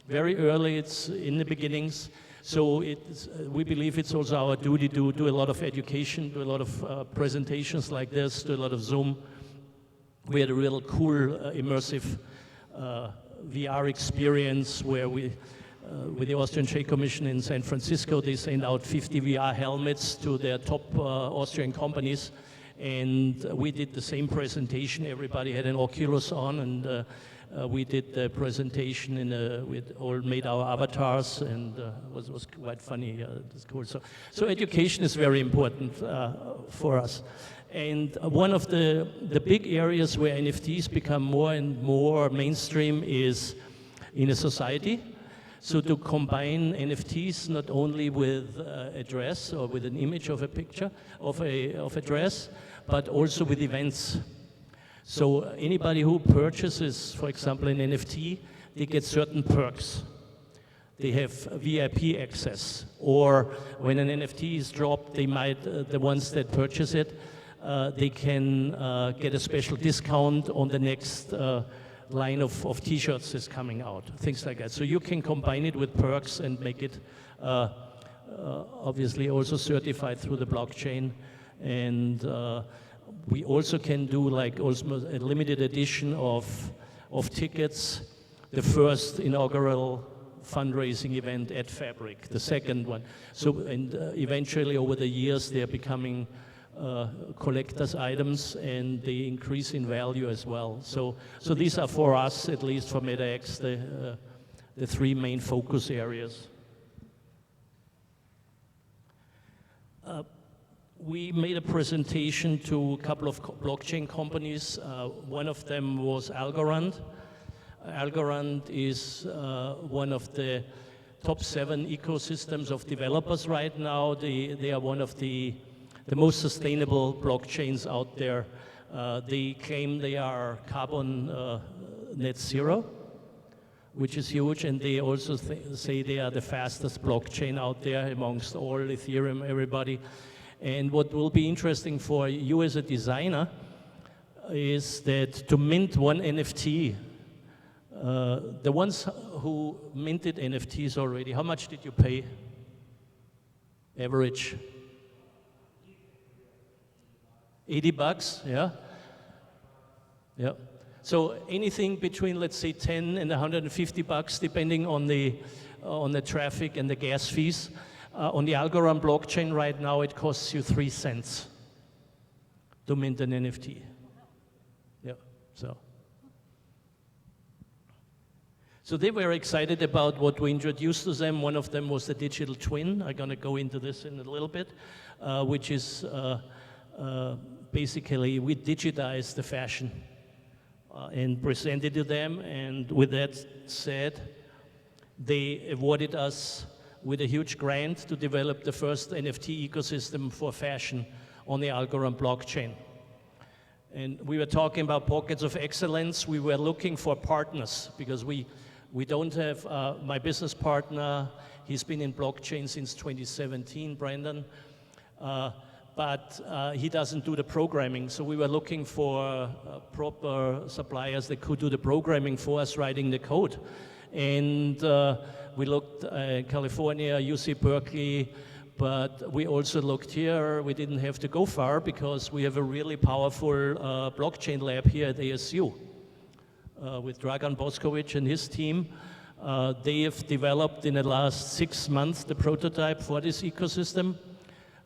very early, it's in the beginnings. So we believe it's also our duty to do a lot of education, do a lot of presentations like this, do a lot of Zoom. We had a real cool, immersive VR experience where we, with the Austrian Trade Commission in San Francisco, they sent out 50 VR helmets to their top Austrian companies, and we did the same presentation. Everybody had an Oculus on, and we did the presentation we all made our avatars, and it was quite funny. It was cool. So education is very important for us. And one of the big areas where NFTs become more and more mainstream is in a society. So to combine NFTs not only with a dress or with an image of a picture of a dress, but also with events. So anybody who purchases, for example, an NFT, they get certain perks. They have VIP access, or when an NFT is dropped, they might, the ones that purchase it, they can get a special discount on the next line of t-shirts that's coming out, things like that. So you can combine it with perks and make it obviously also certified through the blockchain. And we also can do like also a limited edition of tickets, the first inaugural fundraising event at Fabric, the second one. So, and eventually over the years they're becoming collector's items, and they increase in value as well. So these are for us, at least for MetaX, the three main focus areas. We made a presentation to a couple of blockchain companies. One of them was Algorand. Algorand is one of the top 7 ecosystems of developers right now. They are one of the most sustainable blockchains out there. They claim they are carbon net zero, which is huge, and they also say they are the fastest blockchain out there amongst all Ethereum, everybody. And what will be interesting for you as a designer is that to mint one NFT, the ones who minted NFTs already, how much did you pay? Average? $80, yeah? Yeah. So anything between, let's say, 10 and 150 bucks, depending on the traffic and the gas fees. On the Algorand blockchain right now, it costs you 3 cents to mint an NFT. Yeah, so they were excited about what we introduced to them. One of them was the digital twin. I'm going to go into this in a little bit, which is basically we digitized the fashion and presented to them. And with that said, they awarded us with a huge grant to develop the first NFT ecosystem for fashion on the Algorand blockchain. And we were talking about pockets of excellence. We were looking for partners because we don't have, my business partner, he's been in blockchain since 2017, Brandon, but he doesn't do the programming. So we were looking for proper suppliers that could do the programming for us, writing the code. And we looked at California, UC Berkeley, but we also looked here. We didn't have to go far because we have a really powerful blockchain lab here at ASU with Dragan Boskovic and his team. They have developed in the last 6 months the prototype for this ecosystem.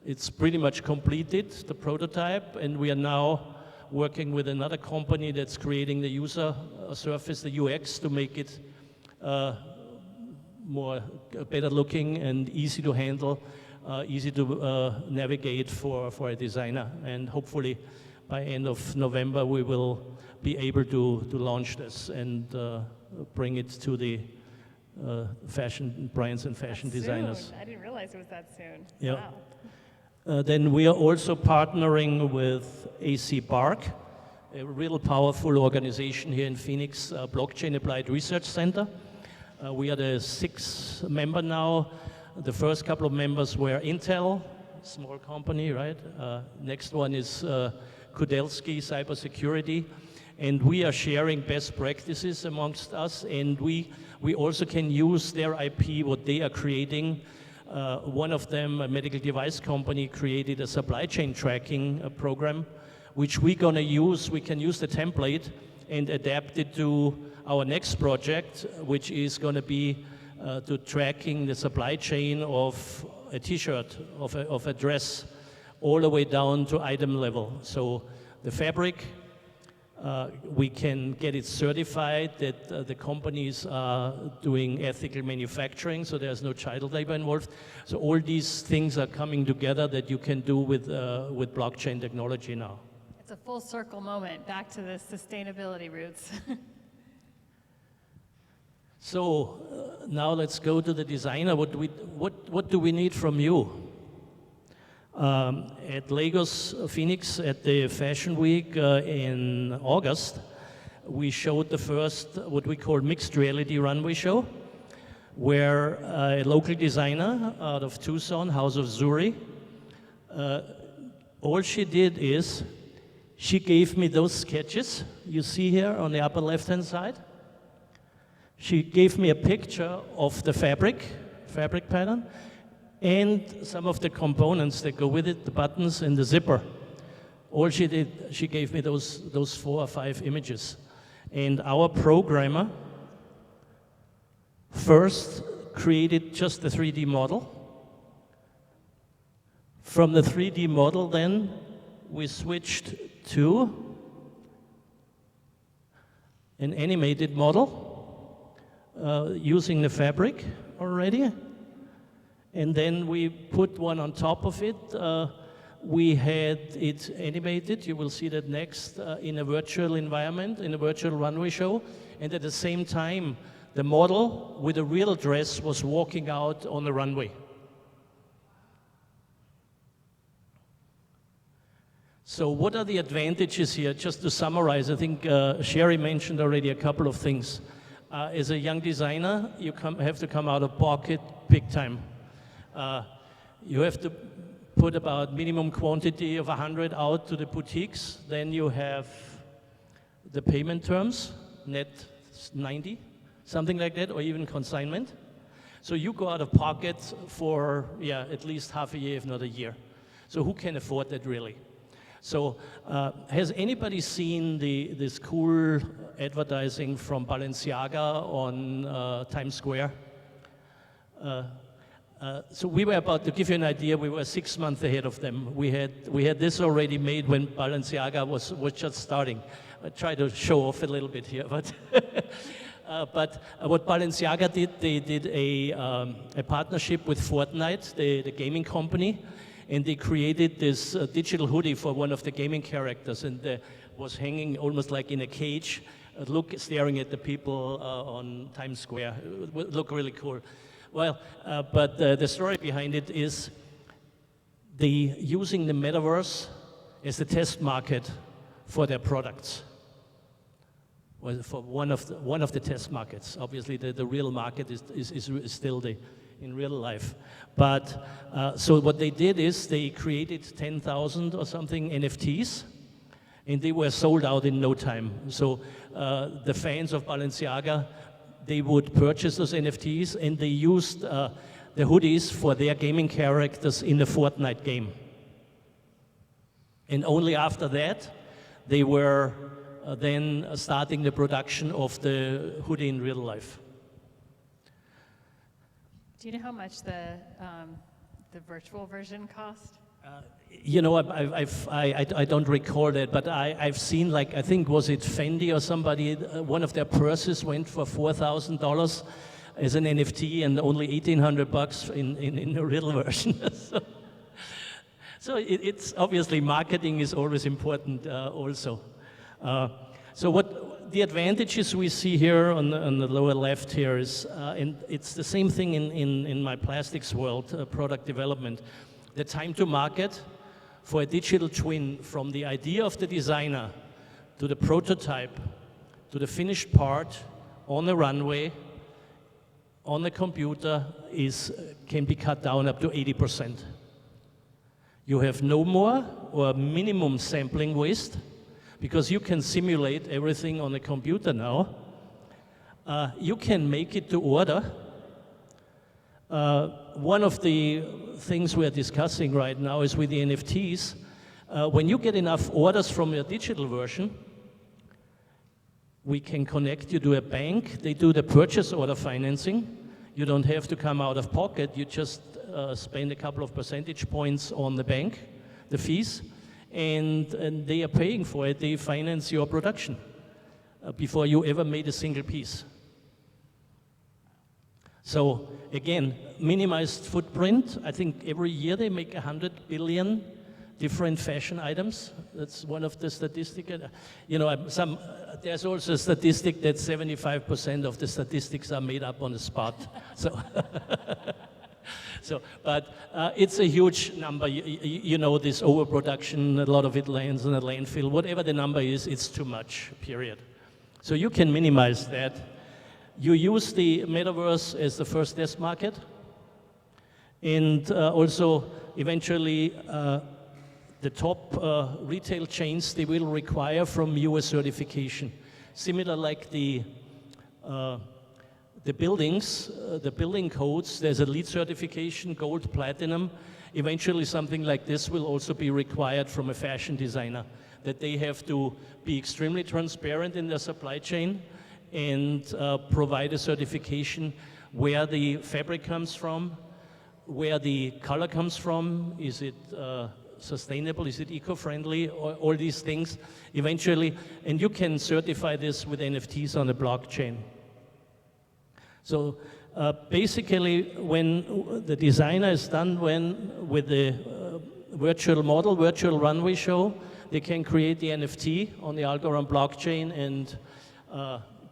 It's pretty much completed, the prototype, and we are now working with another company that's creating the user surface, the UX, to make it more better looking and easy to handle, easy to navigate for a designer. And hopefully by end of November we will be able to launch this and bring it to the fashion brands and fashion designers. Soon. I didn't realize it was that soon. Yeah. Wow. Then we are also partnering with AC Bark, a real powerful organization here in Phoenix, Blockchain Applied Research Center. We are the 6th member now. The first couple of members were Intel, small company, right? Next one is Kudelski Cybersecurity. And we are sharing best practices amongst us, and we also can use their IP, what they are creating. One of them, a medical device company, created a supply chain tracking program, which we're going to use. We can use the template and adapt it to our next project, which is going to be to tracking the supply chain of a t-shirt, of a dress, all the way down to item level. So the fabric, we can get it certified that the companies are doing ethical manufacturing, so there's no child labor involved. So all these things are coming together that you can do with blockchain technology now. It's a full circle moment back to the sustainability roots. So now let's go to the designer. What do we need from you? At Lagos, Phoenix, at the Fashion Week in August, we showed the first, what we call mixed reality runway show, where a local designer out of Tucson, House of Zuri, all she did is, she gave me those sketches you see here on the upper left-hand side. She gave me a picture of the fabric pattern, and some of the components that go with it, the buttons and the zipper. All she did, she gave me those 4 or 5 images. And our programmer first created just the 3D model. From the 3D model then, we switched to an animated model using the fabric already. And then we put one on top of it. We had it animated. You will see that next in a virtual environment, in a virtual runway show. And at the same time, the model with a real dress was walking out on the runway. So what are the advantages here? Just to summarize, I think Sherry mentioned already a couple of things. As a young designer, you have to come out of pocket big time. You have to put about minimum quantity of 100 out to the boutiques. Then you have the payment terms, net 90, something like that, or even consignment. So you go out of pocket for, at least half a year, if not a year. So who can afford that really? So has anybody seen this cool advertising from Balenciaga on Times Square? So we were about to give you an idea. We were 6 months ahead of them. We had this already made when Balenciaga was just starting. I try to show off a little bit here, but what Balenciaga did, they did a partnership with Fortnite, the gaming company, and they created this digital hoodie for one of the gaming characters, and was hanging almost like in a cage, staring at the people on Times Square. It would look really cool. Well, but the story behind it is they using the metaverse as the test market for their products. Well, for one of the test markets. Obviously, the real market is still in real life. But so what they did is they created 10,000 or something NFTs, and they were sold out in no time. So the fans of Balenciaga, they would purchase those NFTs, and they used the hoodies for their gaming characters in the Fortnite game. And only after that, they were then starting the production of the hoodie in real life. Do you know how much the virtual version cost? You know, I don't recall that, but I've seen, like, I think, was it Fendi or somebody, one of their purses went for $4,000 as an NFT and only $1,800 in the real version. So it's obviously marketing is always important also. So what the advantages we see here on the lower left here is, and it's the same thing in my plastics world, product development. The time to market for a digital twin from the idea of the designer to the prototype to the finished part on the runway, on the computer can be cut down up to 80%. You have no more or minimum sampling waste because you can simulate everything on the computer now. You can make it to order. One of the things we're discussing right now is with the NFTs. When you get enough orders from your digital version, we can connect you to a bank. They do the purchase order financing. You don't have to come out of pocket. You just spend a couple of percentage points on the bank, the fees, and they are paying for it. They finance your production before you ever made a single piece. So again, minimized footprint. I think every year they make 100 billion different fashion items. That's one of the statistics. You know, there's also a statistic that 75% of the statistics are made up on the spot. But it's a huge number. You know, this overproduction, a lot of it lands in a landfill. Whatever the number is, it's too much, period. So you can minimize that. You use the metaverse as the first test market, and also eventually the top retail chains, they will require from you a certification. Similar like the buildings, the building codes, there's a LEED certification, gold, platinum. Eventually something like this will also be required from a fashion designer, that they have to be extremely transparent in their supply chain and provide a certification where the fabric comes from, where the color comes from, is it sustainable, is it eco-friendly, all these things eventually, and you can certify this with NFTs on the blockchain. So basically when the designer is done with the virtual model, virtual runway show, they can create the NFT on the Algorand blockchain and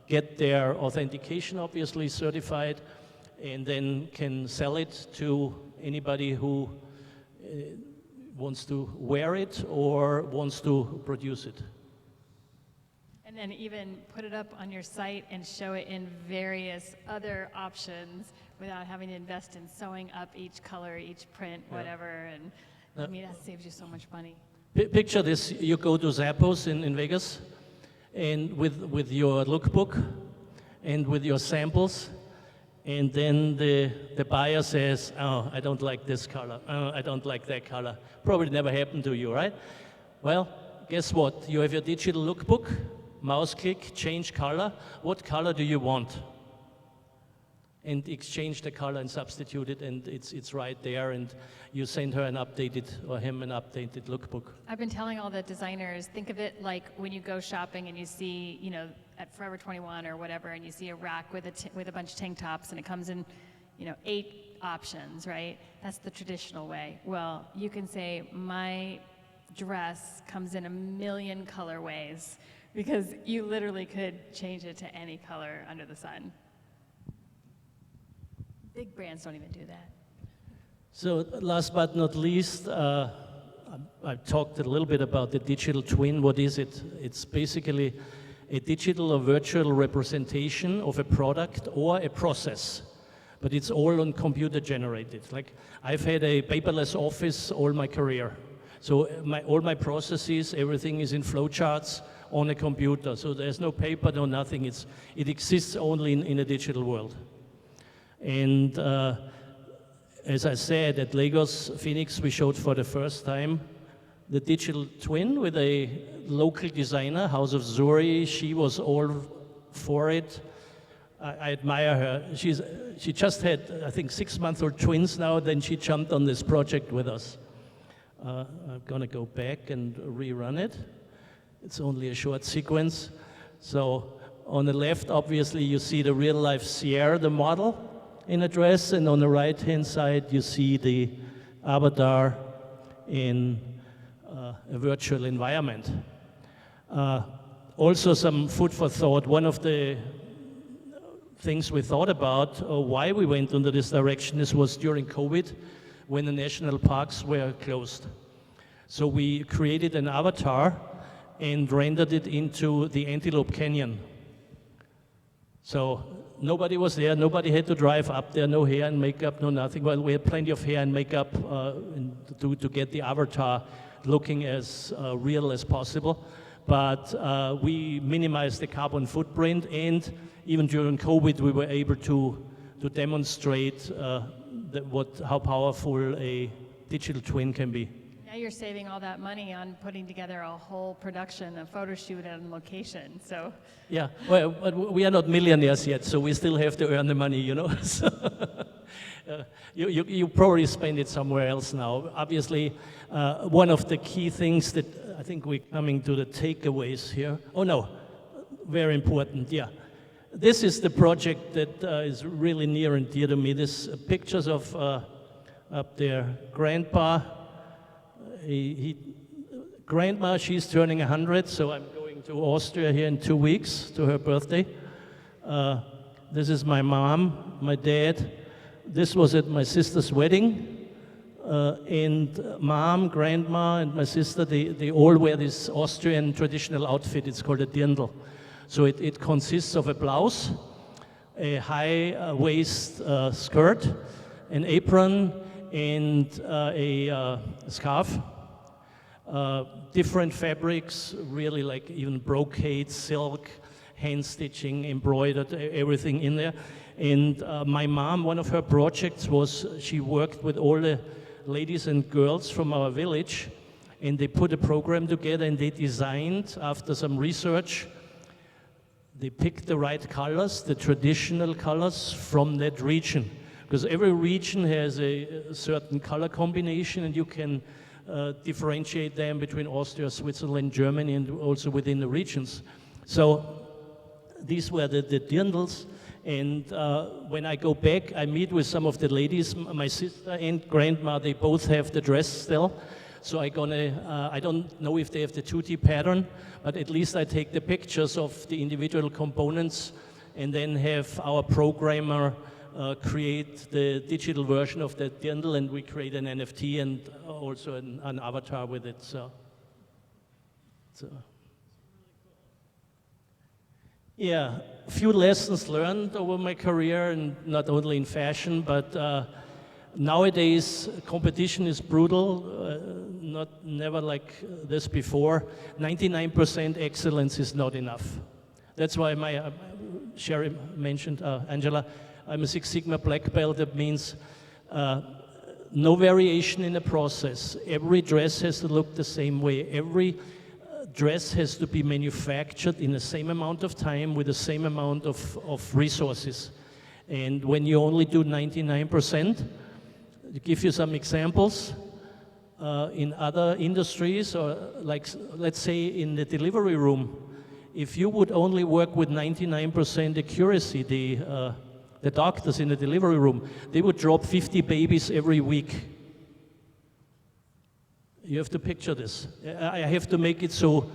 get their authentication obviously certified, and then can sell it to anybody who wants to wear it or wants to produce it. And then even put it up on your site and show it in various other options without having to invest in sewing up each color, each print, whatever. And I mean, that saves you so much money. Picture this, you go to Zappos in Vegas, and with your lookbook and with your samples, and then the buyer says, oh, I don't like this color, oh, I don't like that color. Probably never happened to you, right? Well, guess what? You have your digital lookbook, mouse click, change color. What color do you want? And exchange the color and substitute it, and it's right there, and you send her an updated, or him an updated lookbook. I've been telling all the designers, think of it like when you go shopping and you see, you know, at Forever 21 or whatever, and you see a rack with a bunch of tank tops, and it comes in, you know, 8 options, right? That's the traditional way. Well, you can say, my dress comes in 1 million colorways, because you literally could change it to any color under the sun. Big brands don't even do that. So last but not least, I talked a little bit about the digital twin. What is it? It's basically a digital or virtual representation of a product or a process, but it's all on computer generated. Like, I've had a paperless office all my career. So all my processes, everything is in flowcharts on a computer. So there's no paper, no nothing. It exists only in a digital world. And as I said, at Lagos, Phoenix, we showed for the first time the digital twin with a local designer, House of Zuri. She was all for it. I admire her. She just had, I think, 6-month-old twins now, then she jumped on this project with us. I'm gonna go back and rerun it. It's only a short sequence. So on the left, obviously, you see the real-life Sierra, the model, in a dress, and on the right-hand side, you see the avatar in a virtual environment. Also some food for thought. One of the things we thought about, why we went into this direction, this was during COVID, when the national parks were closed. So we created an avatar and rendered it into the Antelope Canyon. So nobody was there, nobody had to drive up there, no hair and makeup, no nothing. Well, we had plenty of hair and makeup to get the avatar looking as real as possible. But we minimized the carbon footprint, and even during COVID, we were able to demonstrate how powerful a digital twin can be. Now you're saving all that money on putting together a whole production, a photo shoot on location, so. Yeah, well, but we are not millionaires yet, so we still have to earn the money, you know. So, you probably spend it somewhere else now. Obviously, one of the key things that I think we're coming to the takeaways here. Oh no, very important, yeah. This is the project that is really near and dear to me. This pictures of up there, Grandpa. Grandma, she's turning 100, so I'm going to Austria here in 2 weeks to her birthday. This is my mom, my dad. This was at my sister's wedding. And mom, grandma, and my sister, they all wear this Austrian traditional outfit. It's called a dirndl. So it consists of a blouse, a high waist skirt, an apron, and a scarf. Different fabrics, really, like even brocade, silk, hand stitching, embroidered, everything in there. And my mom, one of her projects was she worked with all the ladies and girls from our village, and they put a program together, and they designed, after some research, they picked the right colors, the traditional colors from that region. Because every region has a certain color combination, and you can differentiate them between Austria, Switzerland, Germany, and also within the regions. So these were the dirndls, and when I go back, I meet with some of the ladies. My sister and grandma, they both have the dress still. So I don't know if they have the 2D pattern, but at least I take the pictures of the individual components and then have our programmer create the digital version of the dirndl, and we create an NFT and also an avatar with it. So yeah, a few lessons learned over my career, and not only in fashion, but nowadays competition is brutal, never like this before. 99% excellence is not enough. That's why Sherry mentioned, Angela, I'm a Six Sigma black belt. That means no variation in the process. Every dress has to look the same way. Every dress has to be manufactured in the same amount of time with the same amount of resources. And when you only do 99%, to give you some examples, in other industries, or like, let's say in the delivery room, if you would only work with 99% accuracy, the doctors in the delivery room, they would drop 50 babies every week. You have to picture this. I have to make it so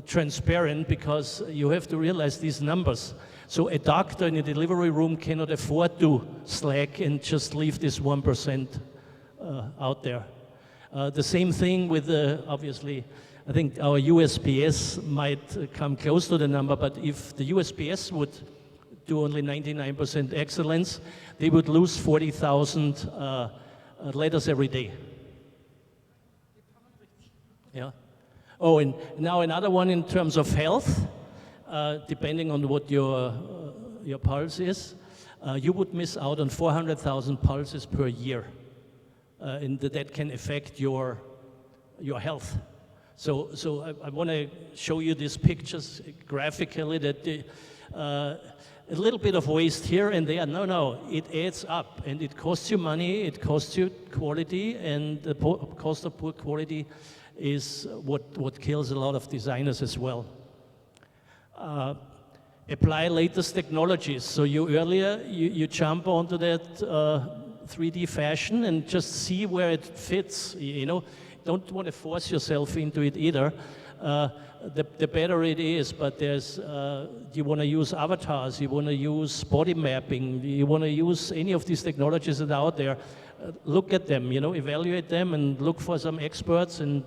transparent because you have to realize these numbers. So a doctor in a delivery room cannot afford to slack and just leave this 1% out there. The same thing with, obviously, I think our USPS might come close to the number, but if the USPS would do only 99% excellence, they would lose 40,000 letters every day. Yeah. Oh, and now another one in terms of health, depending on what your pulse is, you would miss out on 400,000 pulses per year. And that can affect your health. So I want to show you these pictures graphically that a little bit of waste here and there. No, it adds up and it costs you money, it costs you quality, and the cost of poor quality is what kills a lot of designers as well. Apply latest technologies. So you jump onto that 3D fashion and just see where it fits, you know. Don't want to force yourself into it either. The better it is, but there's, you want to use avatars, you want to use body mapping, you want to use any of these technologies that are out there, look at them, you know, evaluate them and look for some experts, and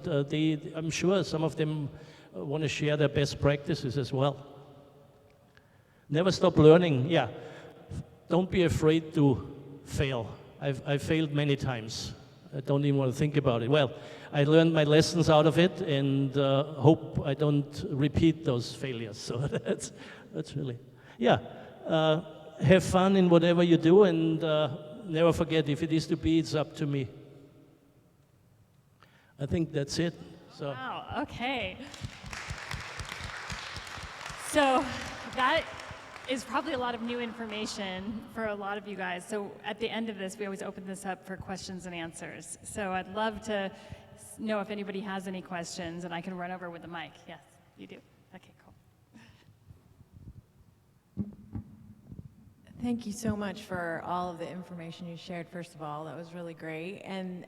I'm sure some of them want to share their best practices as well. Never stop learning, yeah. Don't be afraid to fail. I've failed many times. I don't even want to think about it. Well, I learned my lessons out of it and hope I don't repeat those failures. So that's really, yeah. Have fun in whatever you do and never forget, if it is to be, it's up to me. I think that's it. So. Wow, okay. So that is probably a lot of new information for a lot of you guys. So at the end of this, we always open this up for questions and answers. So I'd love to know if anybody has any questions, and I can run over with the mic. Yes, you do. Okay, cool. Thank you so much for all of the information you shared, first of all. That was really great. And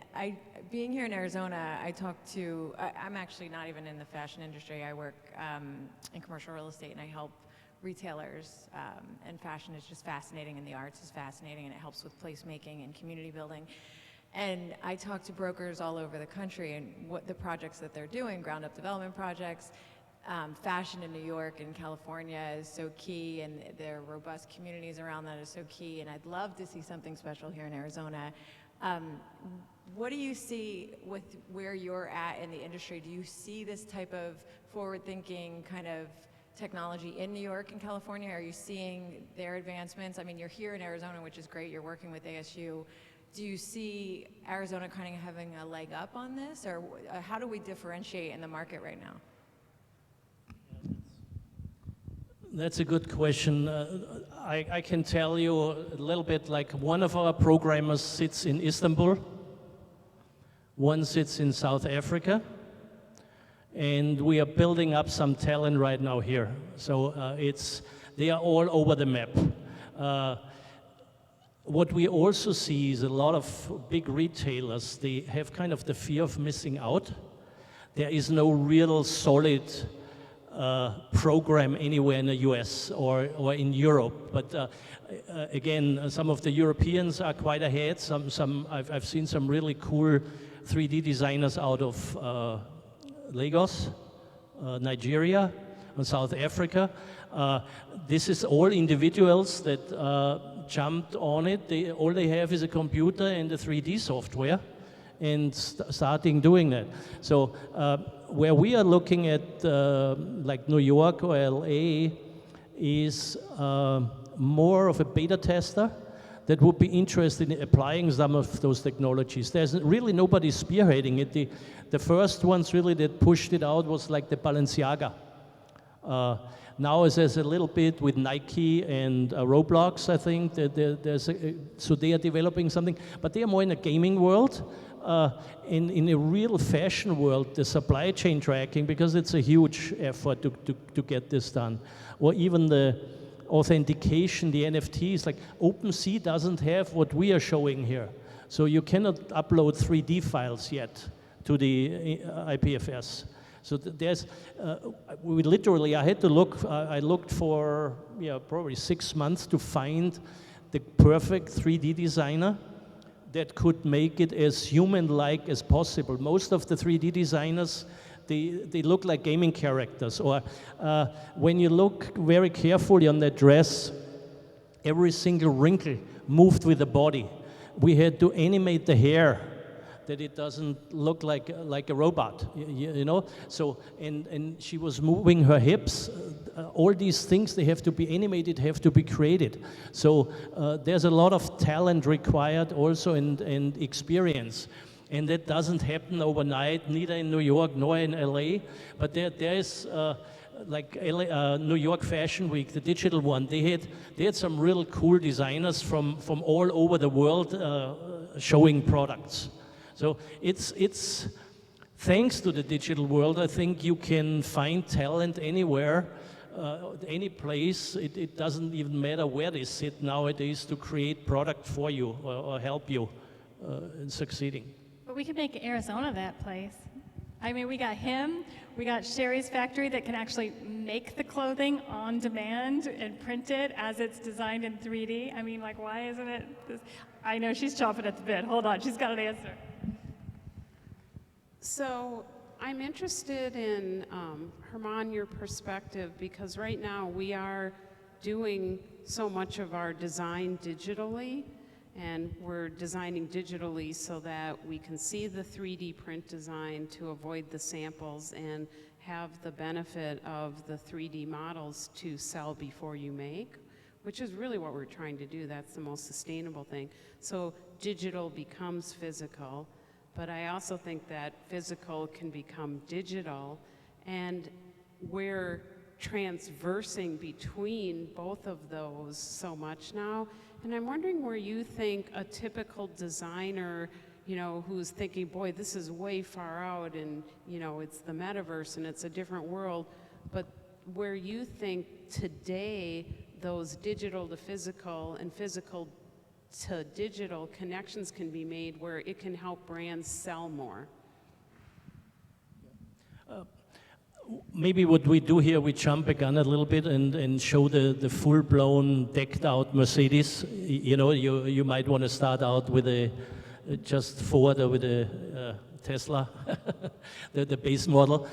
being here in Arizona, I'm actually not even in the fashion industry. I work in commercial real estate, and I help retailers, and fashion is just fascinating, and the arts is fascinating, and it helps with placemaking and community building. And I talk to brokers all over the country and what the projects that they're doing, ground up development projects, fashion in New York and California is so key, and their robust communities around that is so key, and I'd love to see something special here in Arizona. What do you see with where you're at in the industry? Do you see this type of forward-thinking kind of technology in New York and California? Are you seeing their advancements? I mean, you're here in Arizona, which is great. You're working with ASU. Do you see Arizona kind of having a leg up on this, or how do we differentiate in the market right now? That's a good question. I can tell you a little bit, like one of our programmers sits in Istanbul, one sits in South Africa, and we are building up some talent right now here. So they are all over the map. What we also see is a lot of big retailers, they have kind of the fear of missing out. There is no real solid program anywhere in the US or in Europe. But again, some of the Europeans are quite ahead. I've seen some really cool 3D designers out of Lagos, Nigeria, and South Africa. This is all individuals that jumped on it. All they have is a computer and the 3D software, and starting doing that. So where we are looking at like New York or LA is more of a beta tester. that would be interested in applying some of those technologies. There's really nobody spearheading it. The first ones really that pushed it out was like the Balenciaga. Now there's a little bit with Nike and Roblox, I think. So they are developing something, but they are more in a gaming world. In a real fashion world, the supply chain tracking, because it's a huge effort to get this done. Or even the authentication, the NFTs, like OpenSea doesn't have what we are showing here. So you cannot upload 3D files yet to the IPFS. So there's, we literally, I had to look, I looked for probably 6 months to find the perfect 3D designer that could make it as human-like as possible. Most of the 3D designers, they look like gaming characters. Or when you look very carefully on that dress, every single wrinkle moved with the body. We had to animate the hair that it doesn't look like a robot, you know? So, and she was moving her hips. All these things, they have to be animated, have to be created. So there's a lot of talent required also and experience. And that doesn't happen overnight, neither in New York nor in LA. But there is, like New York Fashion Week, the digital one, they had some real cool designers from all over the world showing products. So it's thanks to the digital world, I think you can find talent anywhere, any place. It doesn't even matter where they sit nowadays to create product for you or help you in succeeding. But we could make Arizona that place. I mean, we got him, we got Sherry's factory that can actually make the clothing on demand and print it as it's designed in 3D. I mean, like, why isn't it this? I know she's chomping at the bit. Hold on, she's got an answer. So I'm interested in, Hermann, your perspective, because right now we are doing so much of our design digitally, and we're designing digitally so that we can see the 3D print design to avoid the samples and have the benefit of the 3D models to sell before you make, which is really what we're trying to do. That's the most sustainable thing. So digital becomes physical, but I also think that physical can become digital, and we're transversing between both of those so much now. And I'm wondering where you think a typical designer, who's thinking, boy, this is way far out, and it's the metaverse and it's a different world, but where you think today those digital to physical and physical to digital connections can be made where it can help brands sell more. Maybe what we do here, we jump a gun a little bit and show the full-blown, decked-out Mercedes. You might want to start out with a just Ford or with a Tesla, the base model.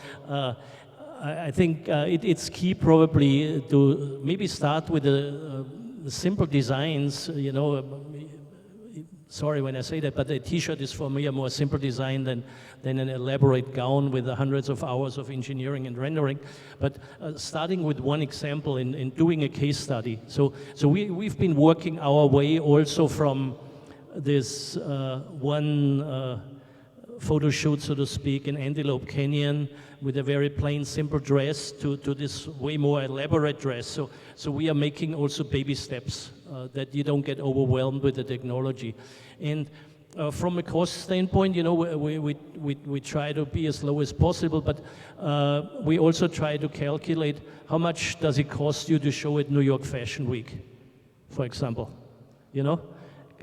I think it's key probably to maybe start with the simple designs, sorry when I say that, but a t-shirt is for me a more simple design than an elaborate gown with hundreds of hours of engineering and rendering. But starting with one example and doing a case study. So we've been working our way also from this one photo shoot, so to speak, in Antelope Canyon with a very plain, simple dress to this way more elaborate dress. So we are making also baby steps that you don't get overwhelmed with the technology. And from a cost standpoint, we try to be as low as possible, but we also try to calculate how much does it cost you to show at New York Fashion Week, for example,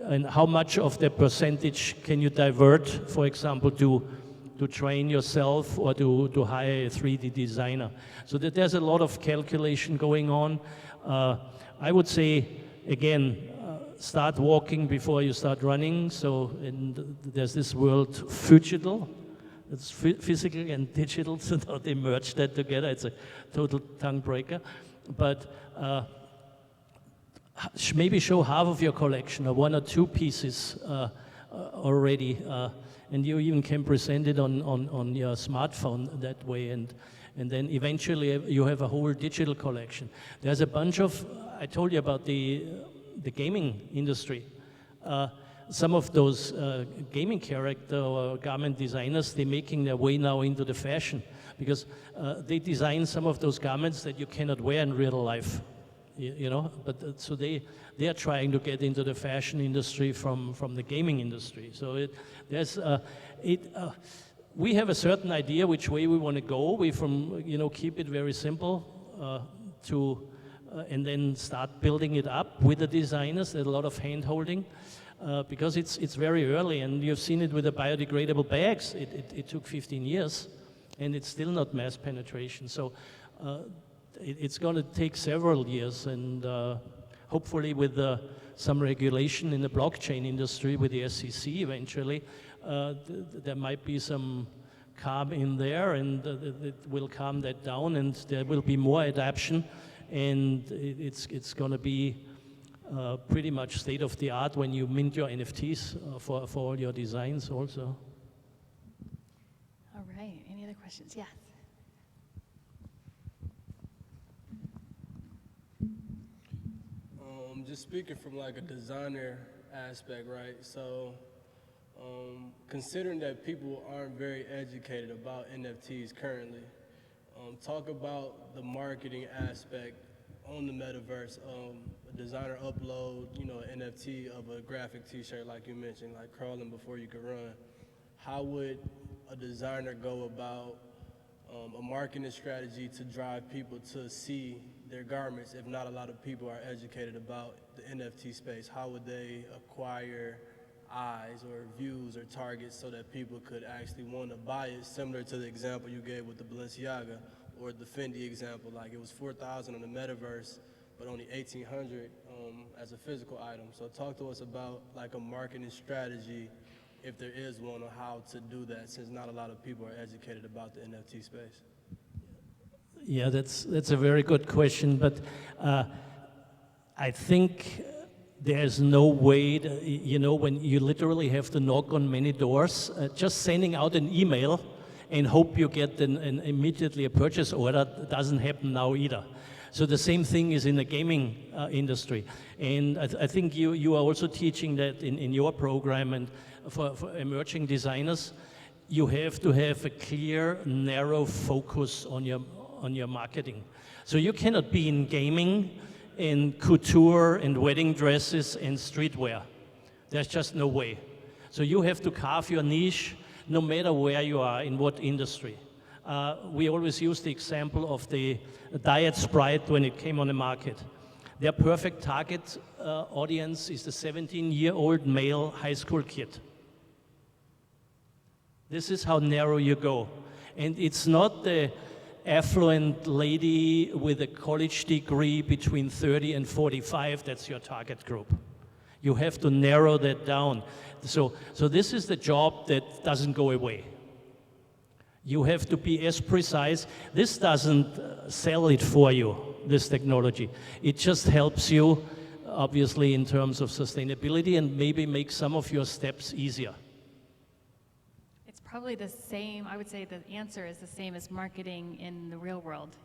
and how much of the percentage can you divert, for example, to train yourself or to hire a 3D designer. So that there's a lot of calculation going on. I would say, again, start walking before you start running. So there's this word, phygital. It's physical and digital, so now they merge that together. It's a total tongue breaker. But maybe show half of your collection or one or two pieces already. And you even can present it on your smartphone that way, and then eventually you have a whole digital collection. There's a bunch of, I told you about the gaming industry. some of those gaming character or garment designers, they're making their way now into the fashion because they design some of those garments that you cannot wear in real life, you know. But so they are trying to get into the fashion industry from the gaming industry. So we have a certain idea which way we want to go. We keep it very simple and then start building it up with the designers. There's a lot of hand-holding because it's very early, and you've seen it with the biodegradable bags. It took 15 years, and it's still not mass penetration. So it's going to take several years, and hopefully with some regulation in the blockchain industry with the SEC eventually, there might be some calm in there, and it will calm that down, and there will be more adoption, and it's going to be pretty much state of the art when you mint your NFTs for all your designs also. All right, any other questions? Yes. Just speaking from like a designer aspect, right? So considering that people aren't very educated about NFTs currently, talk about the marketing aspect on the metaverse. A designer upload, an NFT of a graphic t-shirt like you mentioned, like crawling before you can run. How would a designer go about a marketing strategy to drive people to see their garments if not a lot of people are educated about the NFT space? How would they acquire eyes or views or targets so that people could actually want to buy it, similar to the example you gave with the Balenciaga or the Fendi example? Like, it was 4,000 on the metaverse, but only 1,800 as a physical item. So talk to us about like a marketing strategy, if there is one, on how to do that, since not a lot of people are educated about the NFT space. Yeah, that's a very good question, but I think there's no way, when you literally have to knock on many doors, just sending out an email and hope you get immediately a purchase order doesn't happen now either. So the same thing is in the gaming industry. And I think you are also teaching that in your program, and for emerging designers, you have to have a clear, narrow focus on your marketing. So you cannot be in gaming, in couture, and wedding dresses, and streetwear. There's just no way. So you have to carve your niche no matter where you are, in what industry. We always use the example of the Diet Sprite when it came on the market. Their perfect target audience is the 17-year-old male high school kid. This is how narrow you go. And it's not the affluent lady with a college degree between 30 and 45 that's your target group. You have to narrow that down. So this is the job that doesn't go away. You have to be as precise. This doesn't sell it for you, this technology. It just helps you, obviously, in terms of sustainability, and maybe make some of your steps easier. It's probably the same. I would say the answer is the same as marketing in the real world.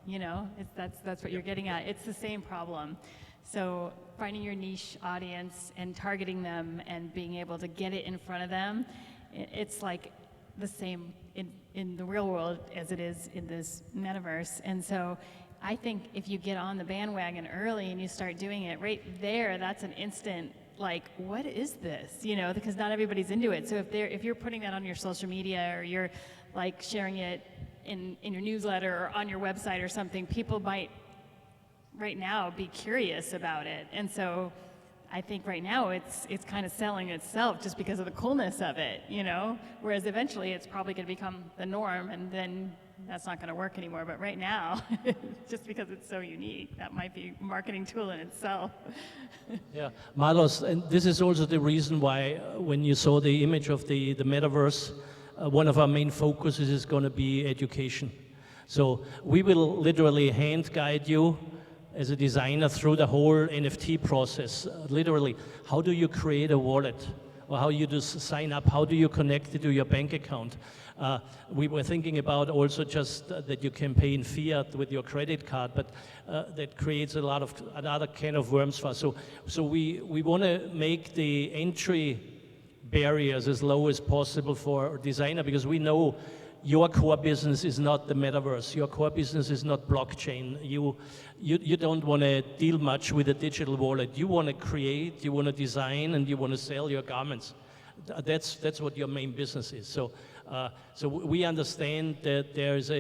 That's what you're getting at. It's the same problem. So finding your niche audience and targeting them and being able to get it in front of them, it's like the same in the real world as it is in this metaverse. And so I think if you get on the bandwagon early and you start doing it right there, that's an instant, like, what is this? Because not everybody's into it. So if you're putting that on your social media, or you're like sharing it in your newsletter or on your website or something, people might right now be curious about it. And so I think right now it's kind of selling itself just because of the coolness of it, whereas eventually it's probably going to become the norm, and then that's not going to work anymore. But right now, just because it's so unique, that might be a marketing tool in itself. Yeah, Marlos, and this is also the reason why when you saw the image of the metaverse, one of our main focuses is going to be education. So we will literally hand guide you as a designer through the whole NFT process. Literally, how do you create a wallet? or how you just sign up, how do you connect it to your bank account. We were thinking about also just that you can pay in fiat with your credit card, but that creates a lot of another can of worms for us. So we want to make the entry barriers as low as possible for a designer, because we know your core business is not the metaverse. Your core business is not blockchain. You don't want to deal much with a digital wallet. You want to create, you want to design, and you want to sell your garments. That's what your main business is. So we understand that there is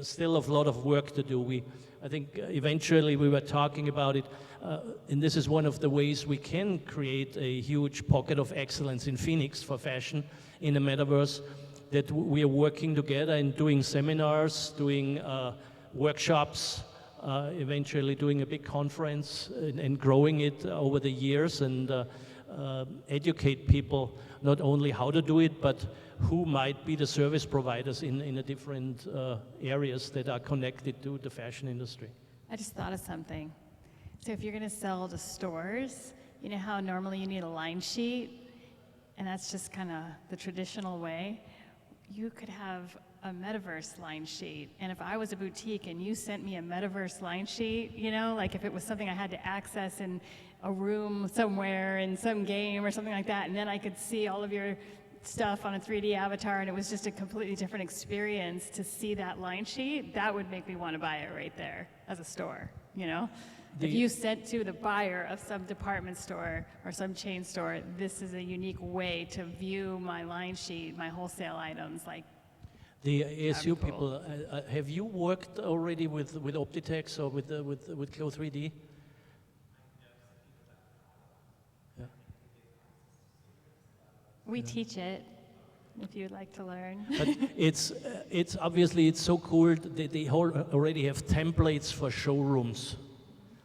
still a lot of work to do. I think eventually we were talking about it, and this is one of the ways we can create a huge pocket of excellence in Phoenix for fashion in the metaverse, that we are working together and doing seminars, doing workshops, eventually doing a big conference and growing it over the years, and educate people not only how to do it, but who might be the service providers in the different areas that are connected to the fashion industry. I just thought of something. So if you're going to sell to stores, you know how normally you need a line sheet, and that's just kind of the traditional way? You could have a metaverse line sheet, and if I was a boutique and you sent me a metaverse line sheet, you know, like if it was something I had to access in a room somewhere in some game or something like that, and then I could see all of your stuff on a 3D avatar, and it was just a completely different experience to see that line sheet, that would make me want to buy it right there as a store, you know? If you said to the buyer of some department store or some chain store, this is a unique way to view my line sheet, my wholesale items, like. The ASU people, have you worked already with Optitex or with Clo 3D? Yeah. We teach it, if you'd like to learn. But it's obviously it's so cool. They already have templates for showrooms,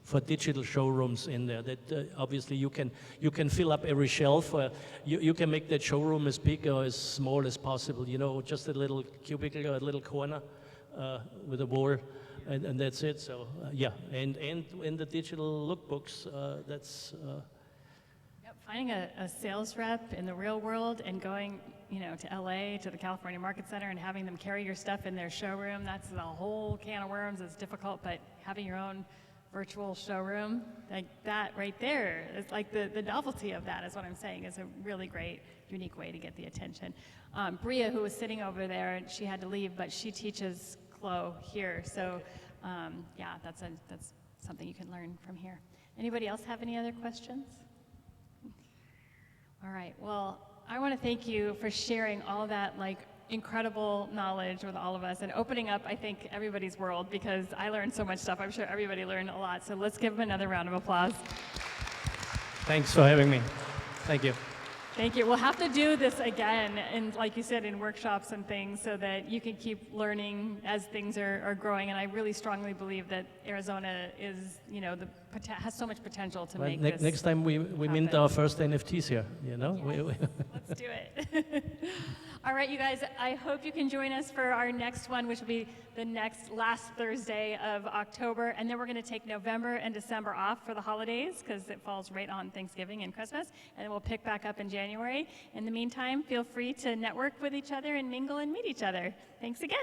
for digital showrooms in there. That obviously you can fill up every shelf. You can make that showroom as big or as small as possible. You know, just a little cubicle or a little corner with a wall, and that's it. So yeah, and in the digital lookbooks, that's. Finding a sales rep in the real world and going, you know, to LA, to the California Market Center, and having them carry your stuff in their showroom, that's a whole can of worms. It's difficult, but having your own virtual showroom, like that right there, it's like the novelty of that is what I'm saying, is a really great, unique way to get the attention. Bria, who was sitting over there, she had to leave, but she teaches Clo here. So yeah, that's something you can learn from here. Anybody else have any other questions? All right, well, I want to thank you for sharing all that like incredible knowledge with all of us and opening up, I think, everybody's world, because I learned so much stuff. I'm sure everybody learned a lot. So let's give them another round of applause. Thanks for having me. Thank you. Thank you. We'll have to do this again, and like you said, in workshops and things, so that you can keep learning as things are growing. And I really strongly believe that Arizona is, you know, has so much potential to make this next time we mint our first NFTs here, you know? Yes. Let's do it. All right, you guys, I hope you can join us for our next one, which will be the last Thursday of October. And then we're going to take November and December off for the holidays, because it falls right on Thanksgiving and Christmas. And then we'll pick back up in January. In the meantime, feel free to network with each other and mingle and meet each other. Thanks again.